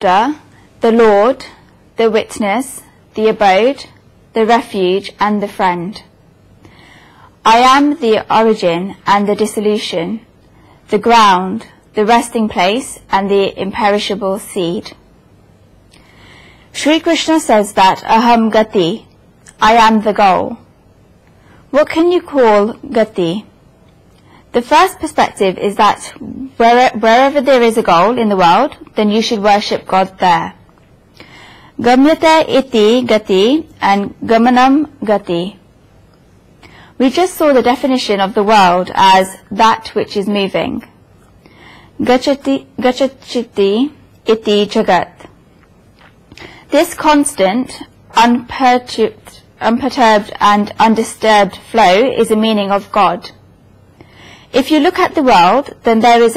the Lord, the witness, the abode, the refuge, and the friend. I am the origin and the dissolution, the ground, the resting place, and the imperishable seed. Sri Krishna says that Aham Gati, I am the goal. What can you call Gati? The first perspective is that wherever there is a goal in the world, then you should worship God there. Gamyate iti gati and gamanam gati. We just saw the definition of the world as that which is moving. Gachati iti jagat. This constant, unperturbed and undisturbed flow is the meaning of God. If you look at the world, then there is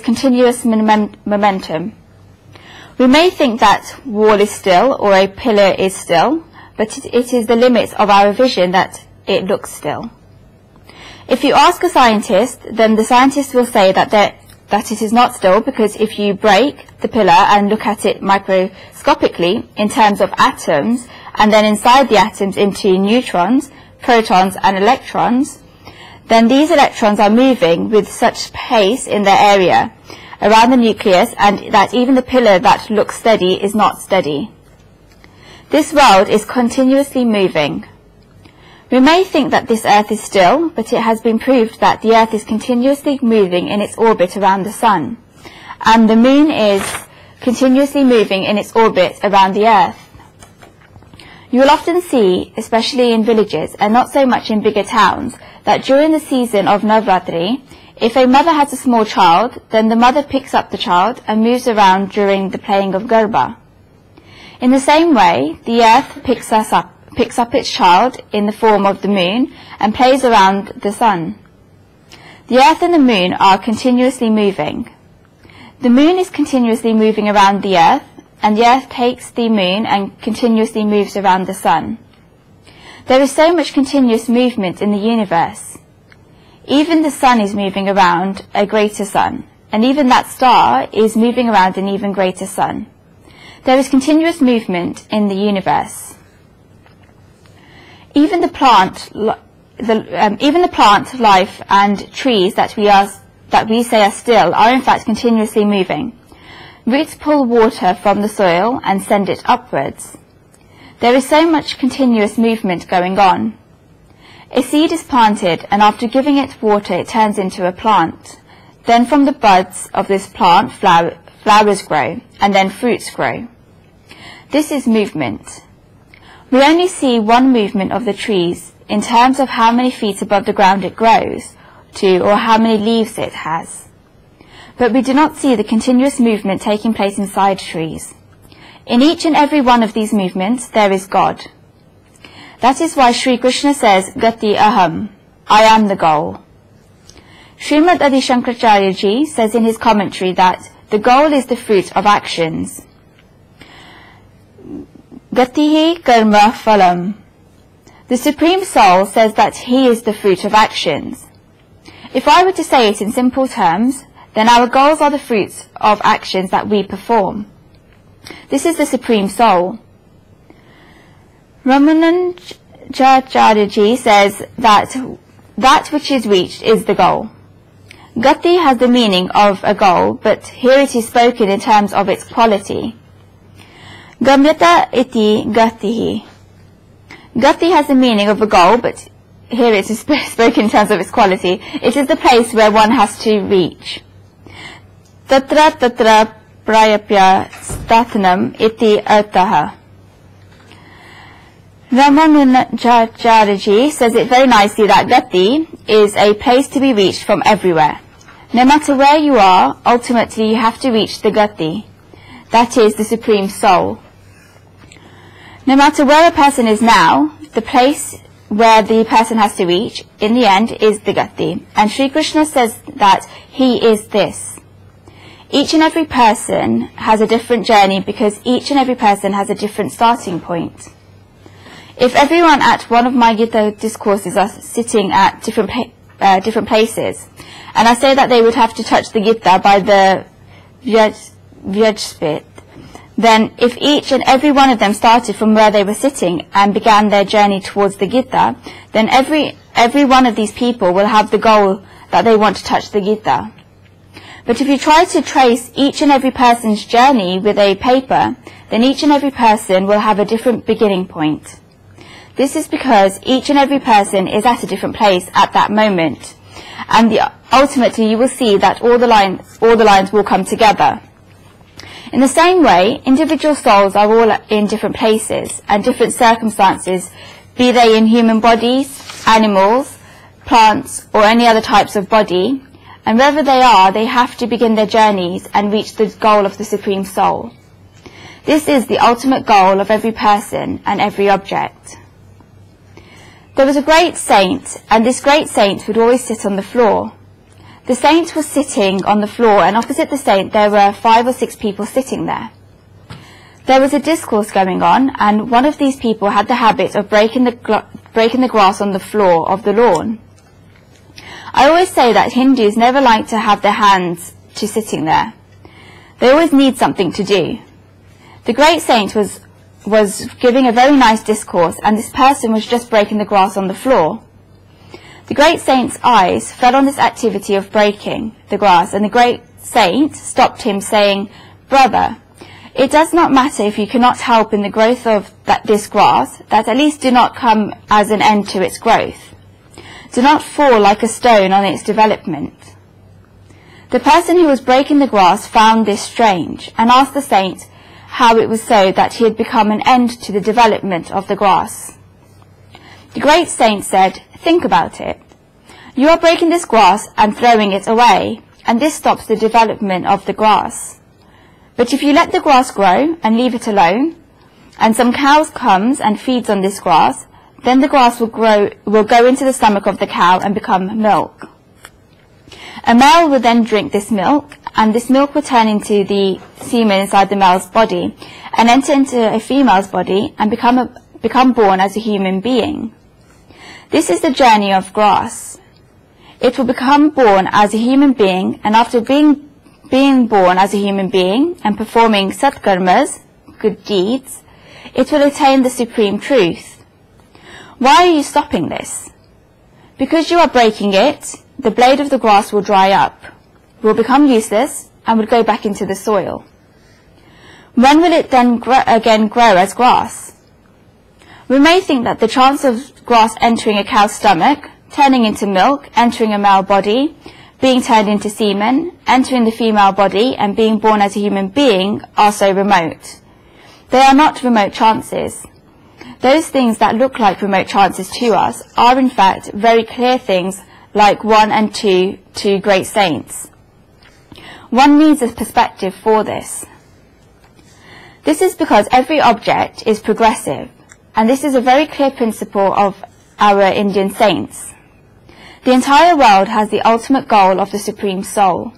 continuous momentum. We may think that wall is still or a pillar is still, but it is the limits of our vision that it looks still. If you ask a scientist, then the scientist will say that it is not still, because if you break the pillar and look at it microscopically in terms of atoms, and then inside the atoms into neutrons, protons and electrons, then these electrons are moving with such pace in their area around the nucleus, and that even the pillar that looks steady is not steady. This world is continuously moving. We may think that this earth is still, but it has been proved that the earth is continuously moving in its orbit around the sun, and the moon is continuously moving in its orbit around the earth. You will often see, especially in villages and not so much in bigger towns, that during the season of Navratri, if a mother has a small child, then the mother picks up the child and moves around during the playing of Garba. In the same way, the earth picks up its child in the form of the moon and plays around the sun. The earth and the moon are continuously moving. The moon is continuously moving around the earth, and the earth takes the moon and continuously moves around the sun. There is so much continuous movement in the universe. Even the sun is moving around a greater sun, and even that star is moving around an even greater sun. There is continuous movement in the universe. Even the plant life and trees that we say are still are in fact continuously moving. Roots pull water from the soil and send it upwards. There is so much continuous movement going on. A seed is planted, and after giving it water it turns into a plant. Then from the buds of this plant flowers grow, and then fruits grow. This is movement. We only see one movement of the trees in terms of how many feet above the ground it grows to, or how many leaves it has. But we do not see the continuous movement taking place inside trees. In each and every one of these movements, there is God. That is why Sri Krishna says, Gati Aham, I am the goal. Srimad Adi Shankaracharya Ji says in his commentary that the goal is the fruit of actions. Gatihi karma phalam. The Supreme Soul says that he is the fruit of actions. If I were to say it in simple terms, then our goals are the fruits of actions that we perform. This is the Supreme Soul. Ramanujacharya Ji says that which is reached is the goal. Gati has the meaning of a goal, but here it is spoken in terms of its quality. Gamyata iti gatihi. Gati has the meaning of a goal, but here it is spoken in terms of its quality. It is the place where one has to reach. Tatra prayapya stathanam iti artaha. Ramanujacharya Ji says it very nicely that Gati is a place to be reached from everywhere. No matter where you are, ultimately you have to reach the Gati. That is the Supreme Soul. No matter where a person is now, the place where the person has to reach, in the end, is the Gati. And Sri Krishna says that he is this. Each and every person has a different journey because each and every person has a different starting point. If everyone at one of my Gita discourses are sitting at different places, and I say that they would have to touch the Gita by the Vyajspit, then if each and every one of them started from where they were sitting and began their journey towards the Gita, then every one of these people will have the goal that they want to touch the Gita. But if you try to trace each and every person's journey with a paper, then each and every person will have a different beginning point. This is because each and every person is at a different place at that moment, and ultimately you will see that all the lines will come together. In the same way, individual souls are all in different places and different circumstances, be they in human bodies, animals, plants, or any other types of body, and wherever they are, they have to begin their journeys and reach the goal of the Supreme Soul. This is the ultimate goal of every person and every object. There was a great saint, and this great saint would always sit on the floor. The saint was sitting on the floor, and opposite the saint there were 5 or 6 people sitting there. There was a discourse going on, and one of these people had the habit of breaking the grass on the floor of the lawn. I always say that Hindus never like to have their hands to sitting there. They always need something to do. The great saint was giving a very nice discourse, and this person was just breaking the grass on the floor. The great saint's eyes fell on this activity of breaking the grass, and the great saint stopped him, saying, "Brother, it does not matter if you cannot help in the growth of this grass, that at least do not come as an end to its growth. Do not fall like a stone on its development." The person who was breaking the grass found this strange, and asked the saint how it was so that he had become an end to the development of the grass. The great saint said, "Think about it. You are breaking this grass and throwing it away, and this stops the development of the grass. But if you let the grass grow and leave it alone, and some cows comes and feeds on this grass, then the grass will go into the stomach of the cow and become milk. A male will then drink this milk, and this milk will turn into the semen inside the male's body and enter into a female's body and become born as a human being. This is the journey of grass. It will become born as a human being, and after being born as a human being and performing satkarmas, good deeds, it will attain the supreme truth. Why are you stopping this? Because you are breaking it, the blade of the grass will dry up, will become useless, and will go back into the soil. When will it then again grow as grass? We may think that the chance of grass entering a cow's stomach, turning into milk, entering a male body, being turned into semen, entering the female body, and being born as a human being are so remote. They are not remote chances. Those things that look like remote chances to us are in fact very clear things, like 1 and 2 great saints. One needs a perspective for this. This is because every object is progressive, and this is a very clear principle of our Indian saints. The entire world has the ultimate goal of the Supreme Soul.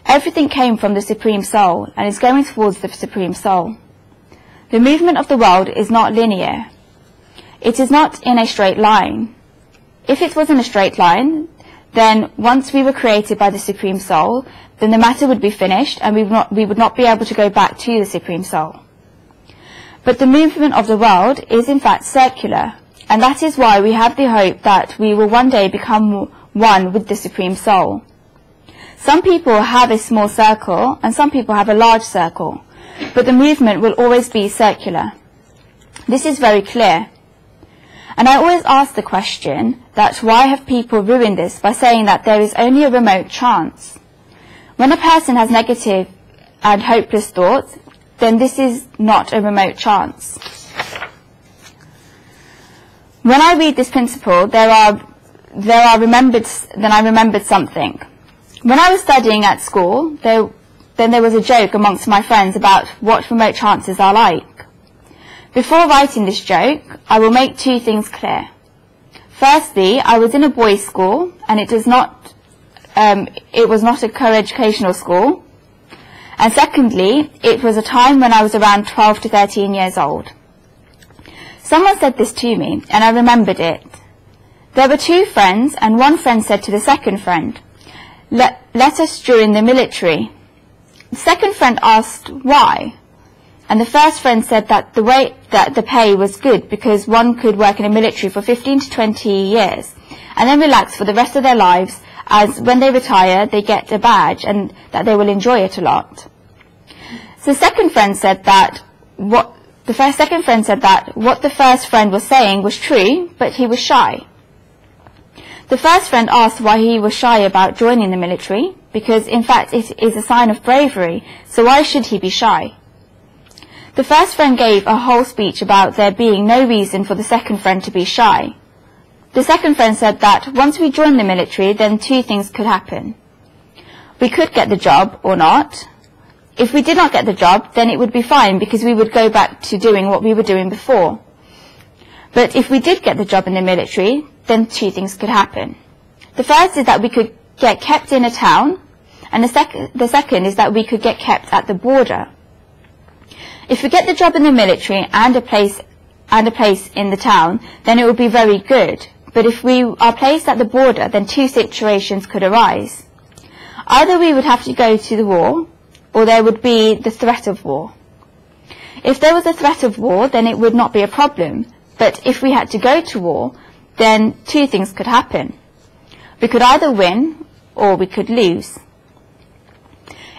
Everything came from the Supreme Soul and is going towards the Supreme Soul. The movement of the world is not linear. It is not in a straight line. If it was in a straight line, then once we were created by the Supreme Soul, then the matter would be finished and we would not be able to go back to the Supreme Soul. But the movement of the world is in fact circular, and that is why we have the hope that we will one day become one with the Supreme Soul. Some people have a small circle and some people have a large circle, but the movement will always be circular. This is very clear. And I always ask the question that why have people ruined this by saying that there is only a remote chance? When a person has negative and hopeless thoughts, then this is not a remote chance. When I read this principle, I remembered something. When I was studying at school, then there was a joke amongst my friends about what remote chances are like. Before writing this joke, I will make 2 things clear. Firstly, I was in a boys' school, and it was not a co-educational school. And secondly, it was a time when I was around 12 to 13 years old. Someone said this to me, and I remembered it. There were 2 friends, and one friend said to the second friend, let us join the military. The second friend asked, why? And the first friend said that the pay was good because one could work in the military for 15 to 20 years and then relax for the rest of their lives, as when they retire they get a badge and that they will enjoy it a lot. So the second friend said that what the first friend was saying was true, but he was shy. The first friend asked why he was shy about joining the military, because in fact it is a sign of bravery, so why should he be shy? The first friend gave a whole speech about there being no reason for the second friend to be shy. The second friend said that once we join the military, then two things could happen. We could get the job or not. If we did not get the job, then it would be fine because we would go back to doing what we were doing before. But if we did get the job in the military, then two things could happen. The first is that we could get kept in a town, and the second is that we could get kept at the border. If we get the job in the military and a place in the town, then it would be very good. But if we are placed at the border, then two situations could arise. Either we would have to go to the war, or there would be the threat of war. If there was a threat of war, then it would not be a problem. But if we had to go to war, then two things could happen. We could either win, or we could lose.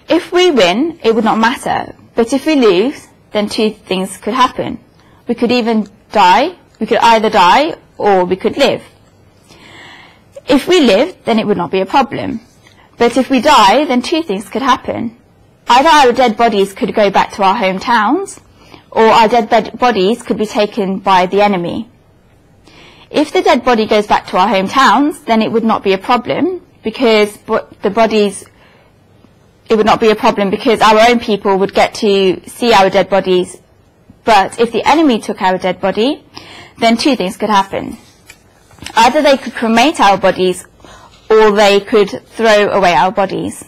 If we win, it would not matter. But if we lose, then two things could happen. We could either die, or we could live. If we live, then it would not be a problem. But if we die, then two things could happen. Either our dead bodies could go back to our hometowns, or our dead bodies could be taken by the enemy. If the dead body goes back to our hometowns, then it would not be a problem because our own people would get to see our dead bodies. But if the enemy took our dead body, then two things could happen. Either they could cremate our bodies, or they could throw away our bodies.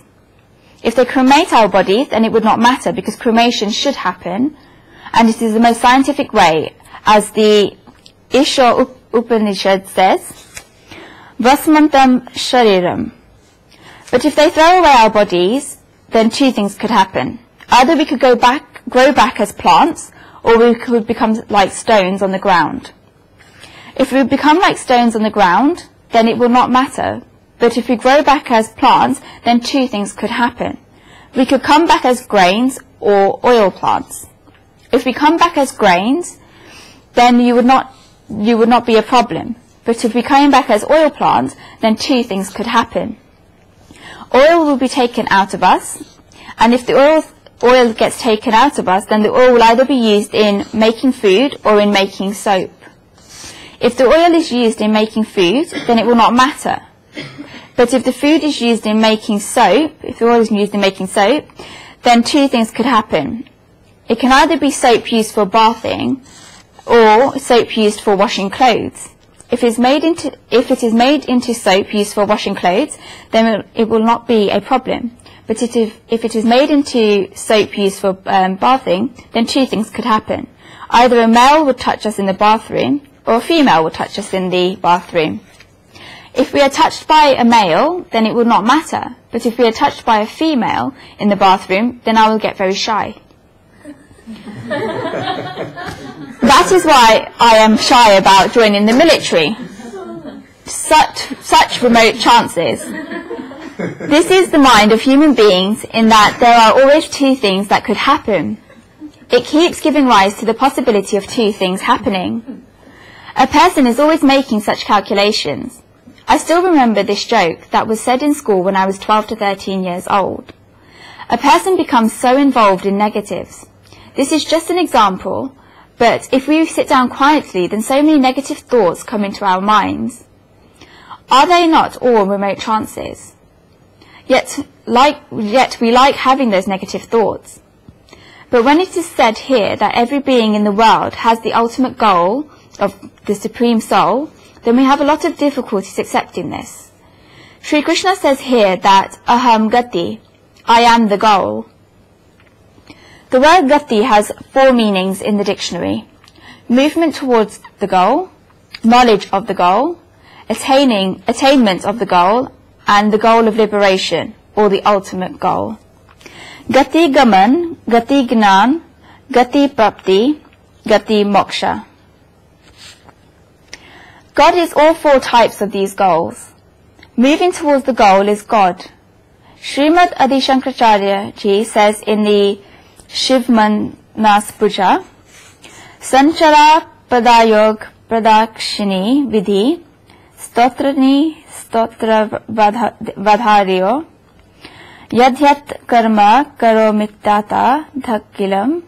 If they cremate our bodies, then it would not matter because cremation should happen, and it is the most scientific way, as the Isha Upanishad says, Vasmantam Shariram. But if they throw away our bodies, then two things could happen. Either we could grow back as plants, or we could become like stones on the ground. If we become like stones on the ground, then it will not matter. But if we grow back as plants, then two things could happen. We could come back as grains or oil plants. If we come back as grains, then you would not be a problem. But if we came back as oil plants, then two things could happen. Oil will be taken out of us, and if the oil gets taken out of us, then the oil will either be used in making food or in making soap. If the oil is used in making food, then it will not matter. But if the food is used in making soap, if the oil is used in making soap, then two things could happen. It can either be soap used for bathing or soap used for washing clothes. If it is made into soap used for washing clothes, then it will not be a problem. But if it is made into soap used for bathing, then two things could happen. Either a male would touch us in the bathroom, or a female would touch us in the bathroom. If we are touched by a male, then it will not matter. But if we are touched by a female in the bathroom, then I will get very shy. That is why I am shy about joining the military. Such remote chances. This is the mind of human beings in that there are always two things that could happen. It keeps giving rise to the possibility of two things happening. A person is always making such calculations. I still remember this joke that was said in school when I was 12 to 13 years old. A person becomes so involved in negatives. This is just an example, but if we sit down quietly, then so many negative thoughts come into our minds. Are they not all remote trances? Yet we like having those negative thoughts. But when it is said here that every being in the world has the ultimate goal of the Supreme Soul, then we have a lot of difficulties accepting this. Sri Krishna says here that Aham Gati, I am the goal. The word Gati has four meanings in the dictionary: movement towards the goal, knowledge of the goal, attainment of the goal, and the goal of liberation, or the ultimate goal. Gati Gaman, Gati Gnan, Gati Prapti, Gati Moksha. God is all four types of these goals. Moving towards the goal is God. Srimad Adi Shankaracharya ji says in the Shivmanas Puja, Sanchara Padayog Pradakshini Vidhi Stotrani Stotra Vadharyo Yadhyat Karma Karomitata Dhakilam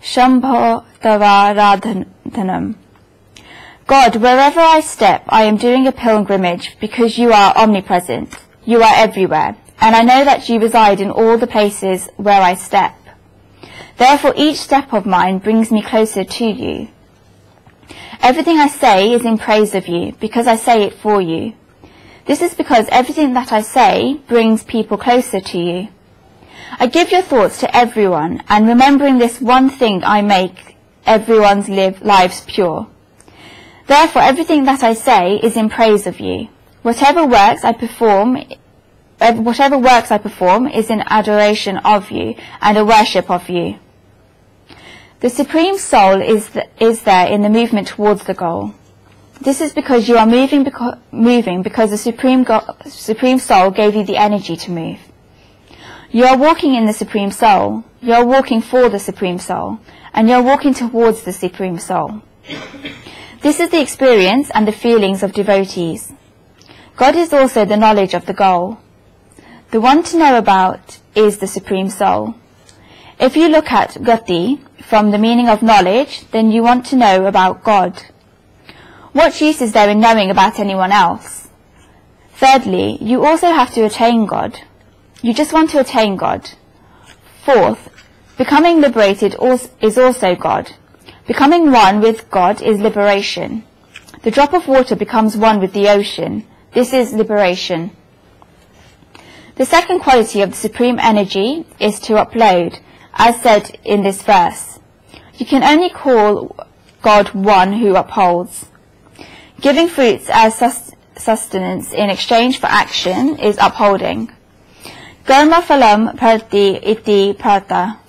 Shambho Tava Radhanam. God, wherever I step, I am doing a pilgrimage because you are omnipresent. You are everywhere, and I know that you reside in all the places where I step. Therefore, each step of mine brings me closer to you. Everything I say is in praise of you because I say it for you. This is because everything that I say brings people closer to you. I give your thoughts to everyone, and remembering this one thing I make everyone's lives pure. Therefore, everything that I say is in praise of you. Whatever works I perform is in adoration of you and a worship of you. The Supreme Soul is there in the movement towards the goal. This is because you are moving because the Supreme Soul gave you the energy to move. You are walking in the Supreme Soul, you are walking for the Supreme Soul, and you are walking towards the Supreme Soul. This is the experience and the feelings of devotees. God is also the knowledge of the goal. The one to know about is the Supreme Soul. If you look at Gati from the meaning of knowledge, then you want to know about God. What use is there in knowing about anyone else? Thirdly, you also have to attain God. You just want to attain God. Fourth, becoming liberated is also God. Becoming one with God is liberation. The drop of water becomes one with the ocean. This is liberation. The second quality of the Supreme Energy is to upload, as said in this verse. You can only call God one who upholds. Giving fruits as sustenance in exchange for action is upholding. Karma phalam prati iti prata.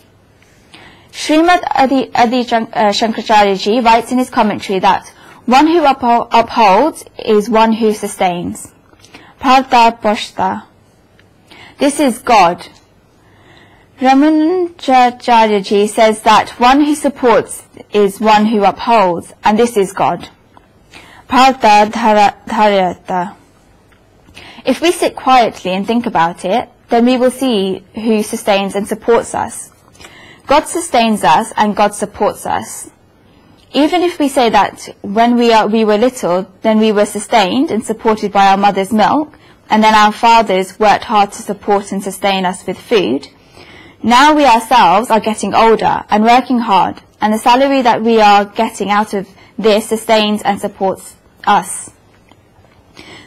Srimad Adi Shankaracharya ji writes in his commentary that one who upholds is one who sustains. Parta Poshta. This is God. Ramanujacharya ji says that one who supports is one who upholds, and this is God. Parta Dharyata. If we sit quietly and think about it, then we will see who sustains and supports us. God sustains us and God supports us. Even if we say that when we were little, then we were sustained and supported by our mother's milk, and then our fathers worked hard to support and sustain us with food, now we ourselves are getting older and working hard, and the salary that we are getting out of this sustains and supports us.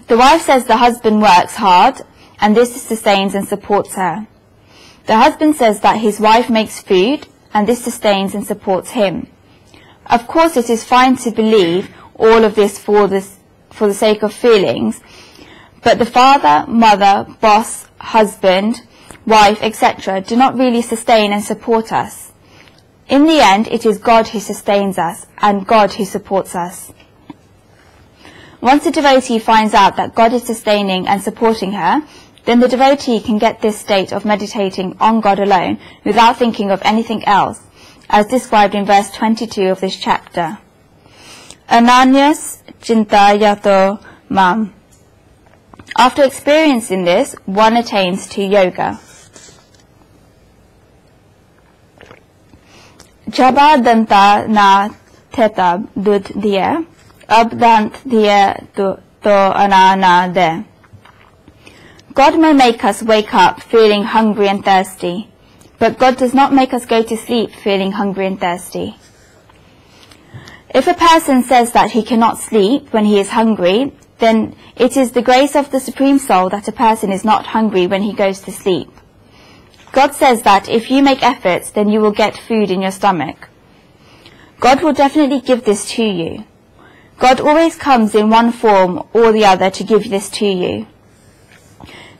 The wife says the husband works hard, and this sustains and supports her. The husband says that his wife makes food, and this sustains and supports him. Of course, it is fine to believe all of this for the sake of feelings, but the father, mother, boss, husband, wife, etc. do not really sustain and support us. In the end, it is God who sustains us and God who supports us. Once a devotee finds out that God is sustaining and supporting her, then the devotee can get this state of meditating on God alone without thinking of anything else, as described in verse 22 of this chapter. Ananyas Chintayato Mam. After experiencing this, one attains to yoga. Jabadanta na tetab dud diya, abdant diya to anana de. God may make us wake up feeling hungry and thirsty, but God does not make us go to sleep feeling hungry and thirsty. If a person says that he cannot sleep when he is hungry, then it is the grace of the Supreme Soul that a person is not hungry when he goes to sleep. God says that if you make efforts, then you will get food in your stomach. God will definitely give this to you. God always comes in one form or the other to give this to you.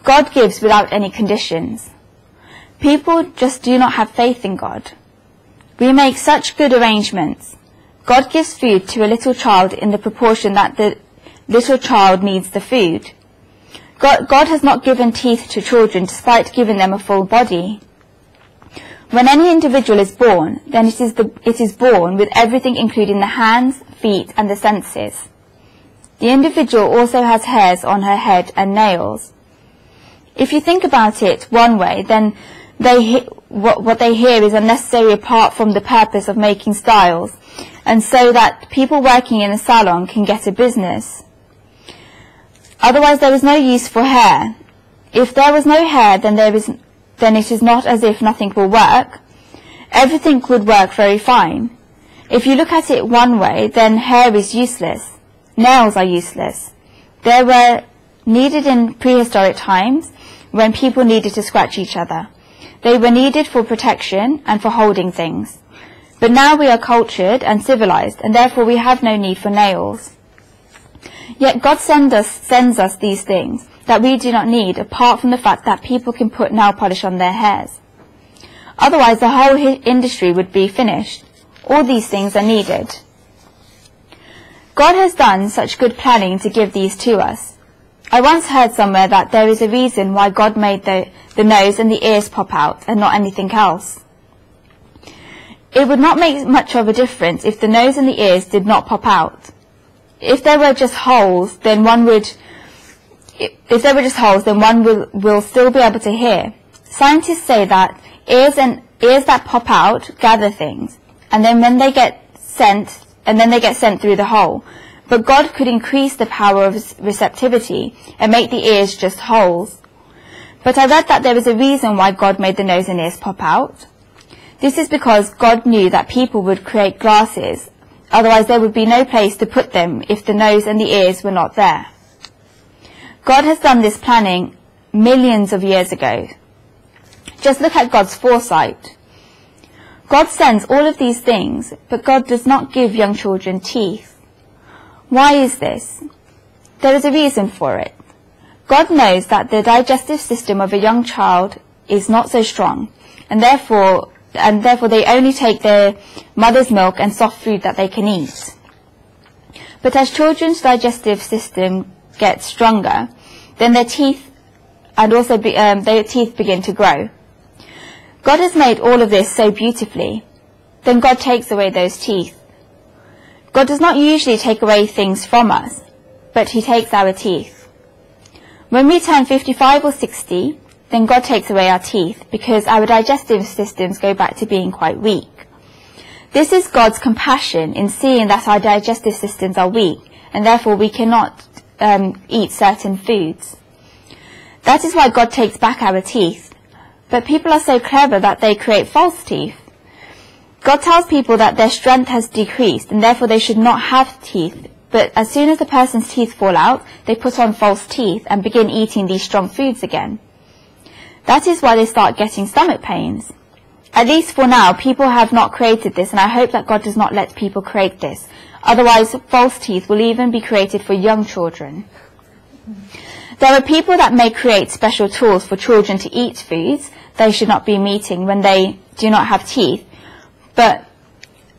God gives without any conditions. People just do not have faith in God. We make such good arrangements. God gives food to a little child in the proportion that the little child needs the food. God has not given teeth to children despite giving them a full body. When any individual is born, then it is born with everything including the hands, feet and the senses. The individual also has hairs on her head and nails. If you think about it one way, then what they hear is unnecessary apart from the purpose of making styles, and so that people working in a salon can get a business. Otherwise there is no use for hair. If there was no hair, then it is not as if nothing will work. Everything would work very fine. If you look at it one way, then hair is useless. Nails are useless. They were needed in prehistoric times when people needed to scratch each other. They were needed for protection and for holding things. But now we are cultured and civilized, and therefore we have no need for nails. Yet God sends us these things that we do not need, apart from the fact that people can put nail polish on their hairs. Otherwise the whole industry would be finished. All these things are needed. God has done such good planning to give these to us. I once heard somewhere that there is a reason why God made the nose and the ears pop out and not anything else. It would not make much of a difference if the nose and the ears did not pop out. If there were just holes, then one will still be able to hear. Scientists say that ears that pop out gather things, and then they get sent through the hole. But God could increase the power of receptivity and make the ears just holes. But I read that there was a reason why God made the nose and ears pop out. This is because God knew that people would create glasses, otherwise there would be no place to put them if the nose and the ears were not there. God has done this planning millions of years ago. Just look at God's foresight. God sends all of these things, but God does not give young children teeth. Why is this? There is a reason for it. God knows that the digestive system of a young child is not so strong, and therefore they only take their mother's milk and soft food that they can eat. But as children's digestive system gets stronger, then their teeth begin to grow. God has made all of this so beautifully. Then God takes away those teeth. God does not usually take away things from us, but he takes our teeth. When we turn 55 or 60, then God takes away our teeth because our digestive systems go back to being quite weak. This is God's compassion in seeing that our digestive systems are weak, and therefore we cannot eat certain foods. That is why God takes back our teeth. But people are so clever that they create false teeth. God tells people that their strength has decreased and therefore they should not have teeth, but as soon as the person's teeth fall out, they put on false teeth and begin eating these strong foods again. That is why they start getting stomach pains. At least for now, people have not created this, and I hope that God does not let people create this. Otherwise, false teeth will even be created for young children. There are people that may create special tools for children to eat foods they should not be eating when they do not have teeth, but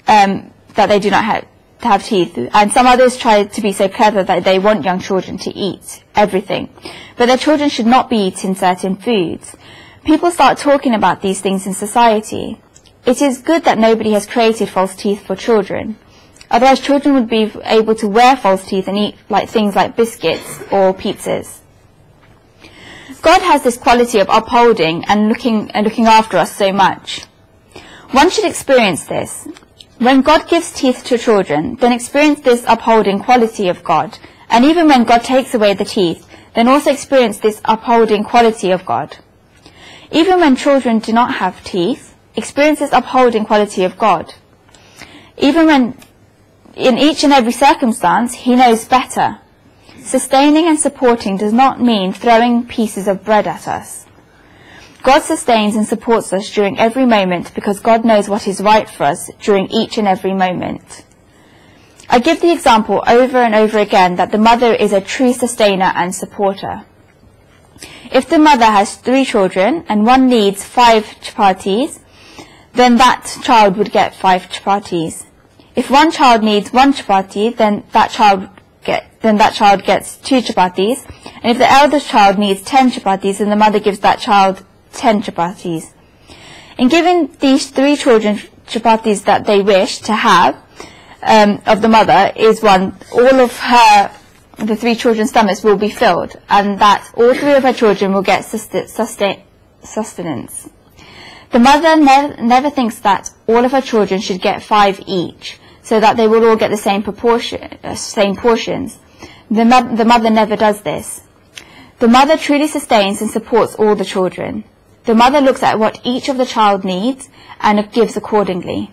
that they do not have teeth. And some others try to be so clever that they want young children to eat everything. But their children should not be eating certain foods. People start talking about these things in society. It is good that nobody has created false teeth for children. Otherwise, children would be able to wear false teeth and eat things like biscuits or pizzas. God has this quality of upholding and looking after us so much. One should experience this. When God gives teeth to children, then experience this upholding quality of God. And even when God takes away the teeth, then also experience this upholding quality of God. Even when children do not have teeth, experience this upholding quality of God. Even when in each and every circumstance, he knows better. Sustaining and supporting does not mean throwing pieces of bread at us. God sustains and supports us during every moment because God knows what is right for us during each and every moment. I give the example over and over again that the mother is a true sustainer and supporter. If the mother has 3 children and one needs 5 chapatis, then that child would get 5 chapatis. If one child needs 1 chapati, then that child gets 2 chapatis. And if the eldest child needs 10 chapatis, then the mother gives that child 10 chapatis. In giving these 3 children chapatis that they wish to have of the mother is one, all of the 3 children's stomachs will be filled, and that all 3 of her children will get sustenance. The mother never thinks that all of her children should get 5 each, so that they will all get the same portions. The mother never does this. The mother truly sustains and supports all the children. The mother looks at what each of the child needs and gives accordingly.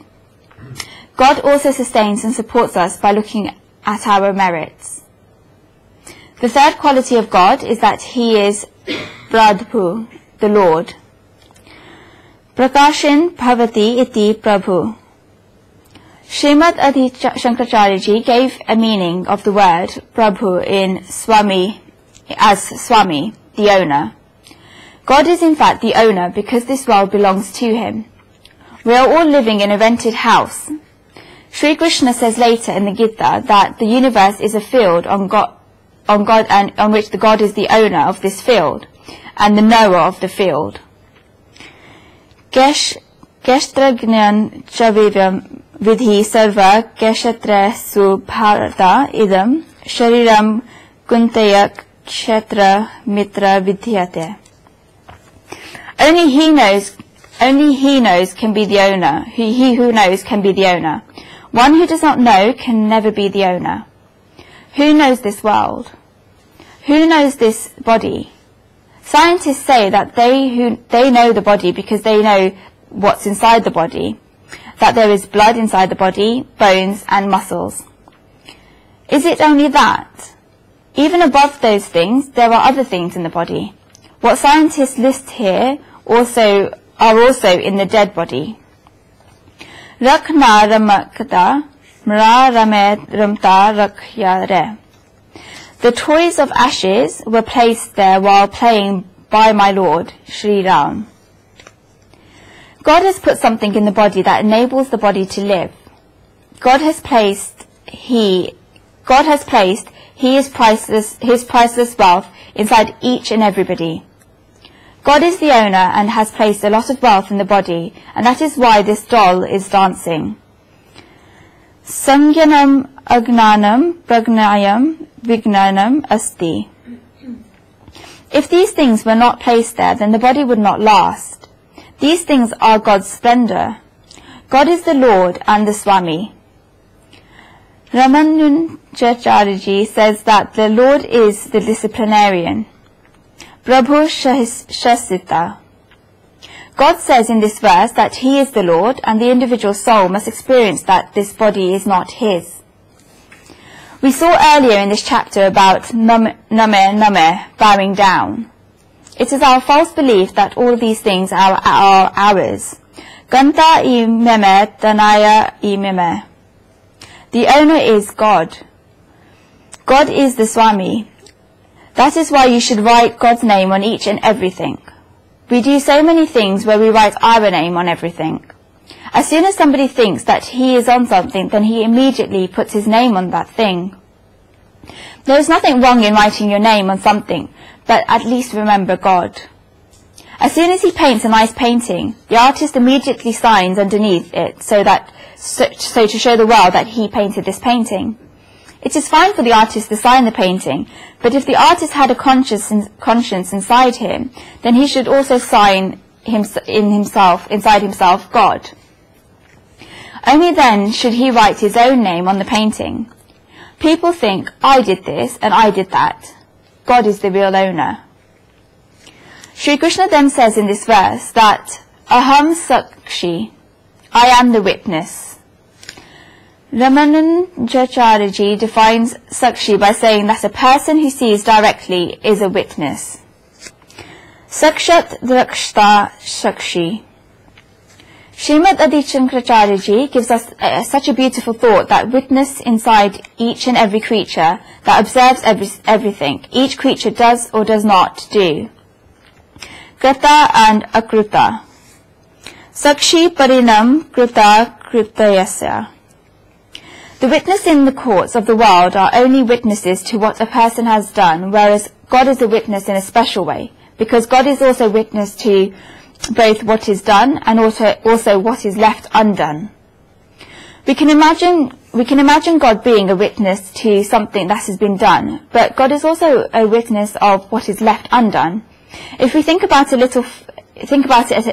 God also sustains and supports us by looking at our merits. The third quality of God is that He is Prabhu, the Lord. Prakashin Bhavati iti Prabhu. Srimad Adi Shankaracharya Ji gave a meaning of the word Prabhu in Swami as Swami, the owner. God is in fact the owner because this world belongs to Him. We are all living in a rented house. Sri Krishna says later in the Gita that the universe is a field on God and on which the God is the owner of this field and the knower of the field. Geshtragnan chavivam vidhi sarva geshetra subharata idam shariram kuntayak kshetra mitra vidyate. Only he knows can be the owner. He who knows can be the owner. One who does not know can never be the owner. Who knows this world? Who knows this body? Scientists say that they know the body because they know what's inside the body, that there is blood inside the body, bones and muscles. Is it only that? Even above those things, there are other things in the body. What scientists list here are also in the dead body. Rakna ramakata mra ramed ramta rakyare. The toys of ashes were placed there while playing by my Lord, Sri Ram. God has put something in the body that enables the body to live. God has placed His priceless wealth inside each and everybody. God is the owner and has placed a lot of wealth in the body, and that is why this doll is dancing. Sangyanam agnanam pragnayam vignanam asti. If these things were not placed there, then the body would not last. These things are God's splendor. God is the Lord and the Swami. Ramanujacharya says that the Lord is the disciplinarian. Prabhu Shasita. God says in this verse that He is the Lord and the individual soul must experience that this body is not his. We saw earlier in this chapter about name, bowing down. It is our false belief that all these things are ours. Ganta I meme, tanaya I meme. The owner is God. God is the Swami. That is why you should write God's name on each and everything. We do so many things where we write our name on everything. As soon as somebody thinks that he is on something, then he immediately puts his name on that thing. There is nothing wrong in writing your name on something, but at least remember God. As soon as he paints a nice painting, the artist immediately signs underneath it so to show the world that he painted this painting. It is fine for the artist to sign the painting, but if the artist had a conscience inside him, then he should also sign inside himself God. Only then should he write his own name on the painting. People think, I did this and I did that. God is the real owner. Sri Krishna then says in this verse that Aham Sakshi, I am the witness. Ramanujacharya defines Sakshi by saying that a person who sees directly is a witness. Sakshat Drakshta Sakshi. Srimad Adi Shankaracharya gives us such a beautiful thought that witness inside each and every creature that observes everything each creature does or does not do. Krita and Akruta. Sakshi parinam krita kritayasya. The witnesses in the courts of the world are only witnesses to what a person has done, whereas God is a witness in a special way, because God is also witness to both what is done and also what is left undone. We can imagine God being a witness to something that has been done, but God is also a witness of what is left undone. If we think about it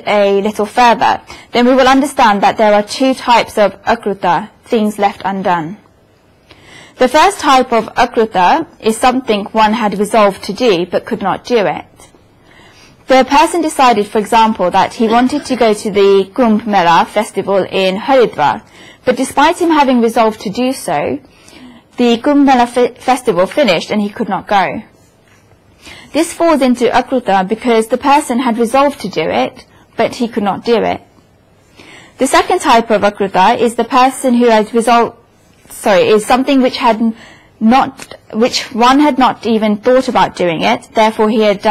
a little further, then we will understand that there are two types of akruta, things left undone. The first type of akruta is something one had resolved to do but could not do it. The person decided, for example, that he wanted to go to the Kumbh Mela festival in Haridwar, but despite him having resolved to do so, the Kumbh Mela festival finished and he could not go. This falls into akruta because the person had resolved to do it, but he could not do it. The second type of akruta is the person who has is something which one had not even thought about doing it, therefore he had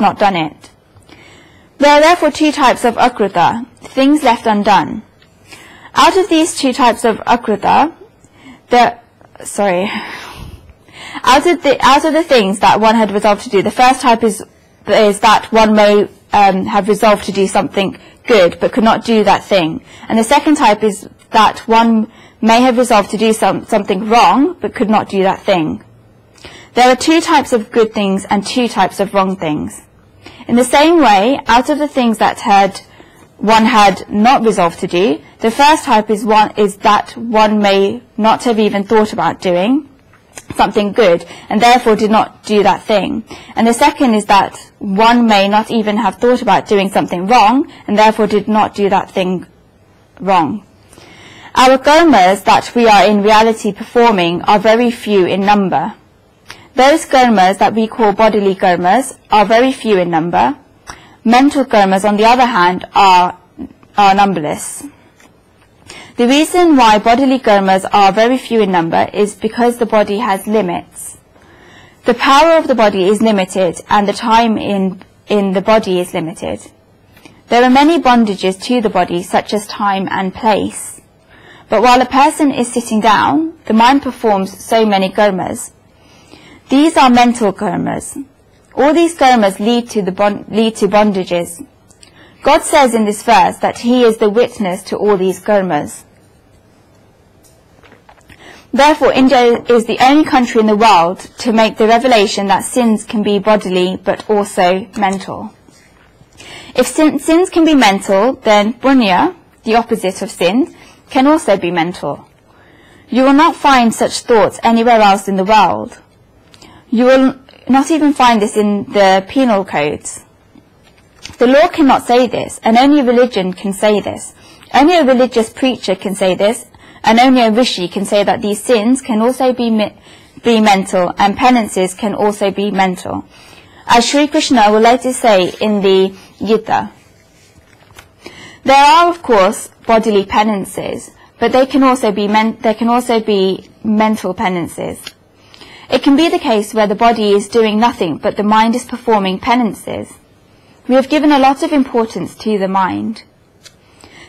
not done it. There are therefore two types of akruta, things left undone. Out of these two types of akruta, out of the things that one had resolved to do, the first type is that one may have resolved to do something good but could not do that thing, and the second type is that one may have resolved to do something wrong but could not do that thing. There are two types of good things and two types of wrong things. In the same way, out of the things that one had not resolved to do, the first type is that one may not have even thought about doing something good and therefore did not do that thing, and the second is that one may not even have thought about doing something wrong and therefore did not do that thing wrong. Our karmas that we are in reality performing are very few in number. Those karmas that we call bodily karmas are very few in number. Mental karmas, on the other hand, are numberless. The reason why bodily karmas are very few in number is because the body has limits. The power of the body is limited and the time in the body is limited. There are many bondages to the body, such as time and place. But while a person is sitting down, the mind performs so many karmas. These are mental karmas. All these karmas lead to bondages. God says in this verse that He is the witness to all these karmas. Therefore, India is the only country in the world to make the revelation that sins can be bodily but also mental. If sins can be mental, then punya, the opposite of sin, can also be mental. You will not find such thoughts anywhere else in the world. You will not even find this in the penal codes. The law cannot say this, and only religion can say this. Only a religious preacher can say this, and only a rishi can say that these sins can also be mental, and penances can also be mental. As Sri Krishna will later say in the Gita. There are, of course, bodily penances, but they can also be mental penances. It can be the case where the body is doing nothing, but the mind is performing penances. We have given a lot of importance to the mind.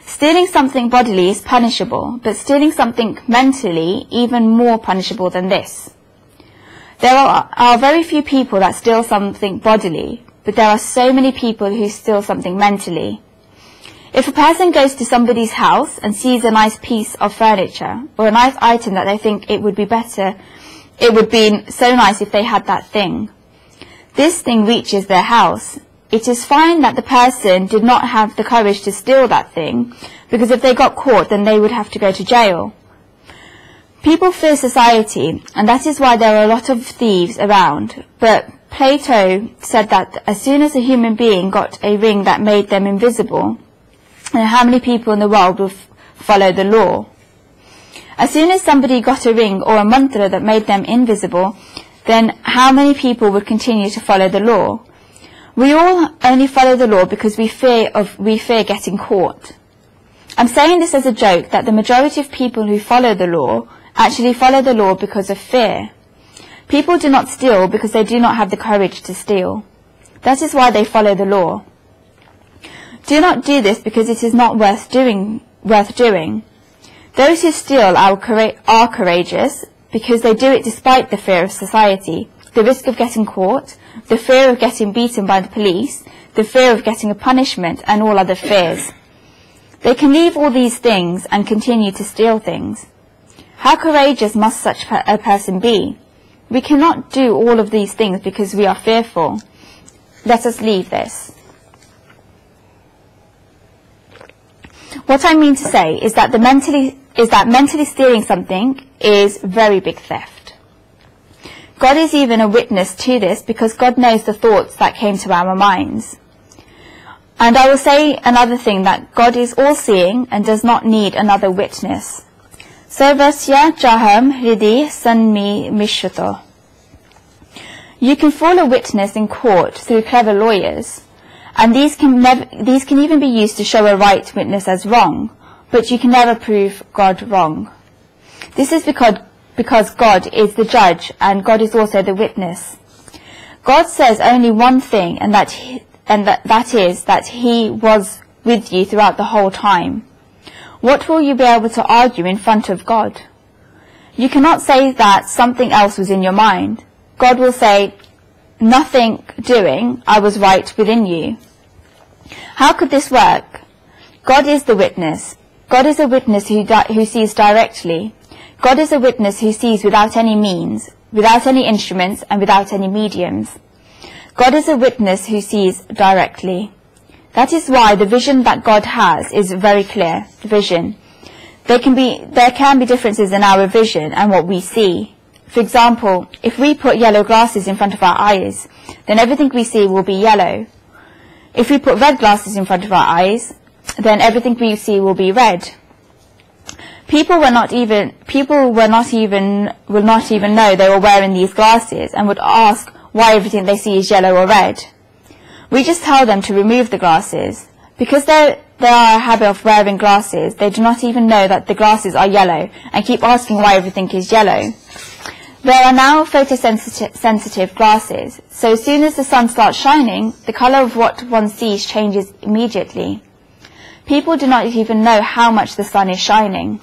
Stealing something bodily is punishable, but stealing something mentally even more punishable than this. There are very few people that steal something bodily, but there are so many people who steal something mentally. If a person goes to somebody's house and sees a nice piece of furniture or a nice item that they think it would be so nice if they had that thing, this thing reaches their house. It is fine that the person did not have the courage to steal that thing, because if they got caught, then they would have to go to jail. People fear society, and that is why there are a lot of thieves around. But Plato said that as soon as a human being got a ring that made them invisible, and how many people in the world would follow the law? As soon as somebody got a ring or a mantra that made them invisible, then how many people would continue to follow the law? We all only follow the law because we fear getting caught. I'm saying this as a joke that the majority of people who follow the law actually follow the law because of fear. People do not steal because they do not have the courage to steal. That is why they follow the law. Do not do this because it is not worth doing. Those who steal are courageous because they do it despite the fear of society, the risk of getting caught, the fear of getting beaten by the police, the fear of getting a punishment, and all other fears. They can leave all these things and continue to steal things. How courageous must such a person be? We cannot do all of these things because we are fearful. Let us leave this. What I mean to say is that mentally stealing something is very big theft. God is even a witness to this because God knows the thoughts that came to our minds. And I will say another thing, that God is all-seeing and does not need another witness. Sarvasya jaham hridi sanmi mishyato. You can fool a witness in court through clever lawyers, and these can even be used to show a right witness as wrong, but you can never prove God wrong. This is because God is the judge and God is also the witness. God says only one thing, and that is that He was with you throughout the whole time. What will you be able to argue in front of God? You cannot say that something else was in your mind. God will say, nothing doing, I was right within you. How could this work? God is the witness. God is a witness who sees directly. God is a witness who sees without any means, without any instruments, and without any mediums. God is a witness who sees directly. That is why the vision that God has is very clear, the vision. There can be differences in our vision and what we see. For example, if we put yellow glasses in front of our eyes, then everything we see will be yellow. If we put red glasses in front of our eyes, then everything we see will be red. People will not even know they were wearing these glasses and would ask why everything they see is yellow or red. We just tell them to remove the glasses. Because they are a habit of wearing glasses, they do not even know that the glasses are yellow and keep asking why everything is yellow. There are now photosensitive glasses, so as soon as the sun starts shining, the colour of what one sees changes immediately. People do not even know how much the sun is shining.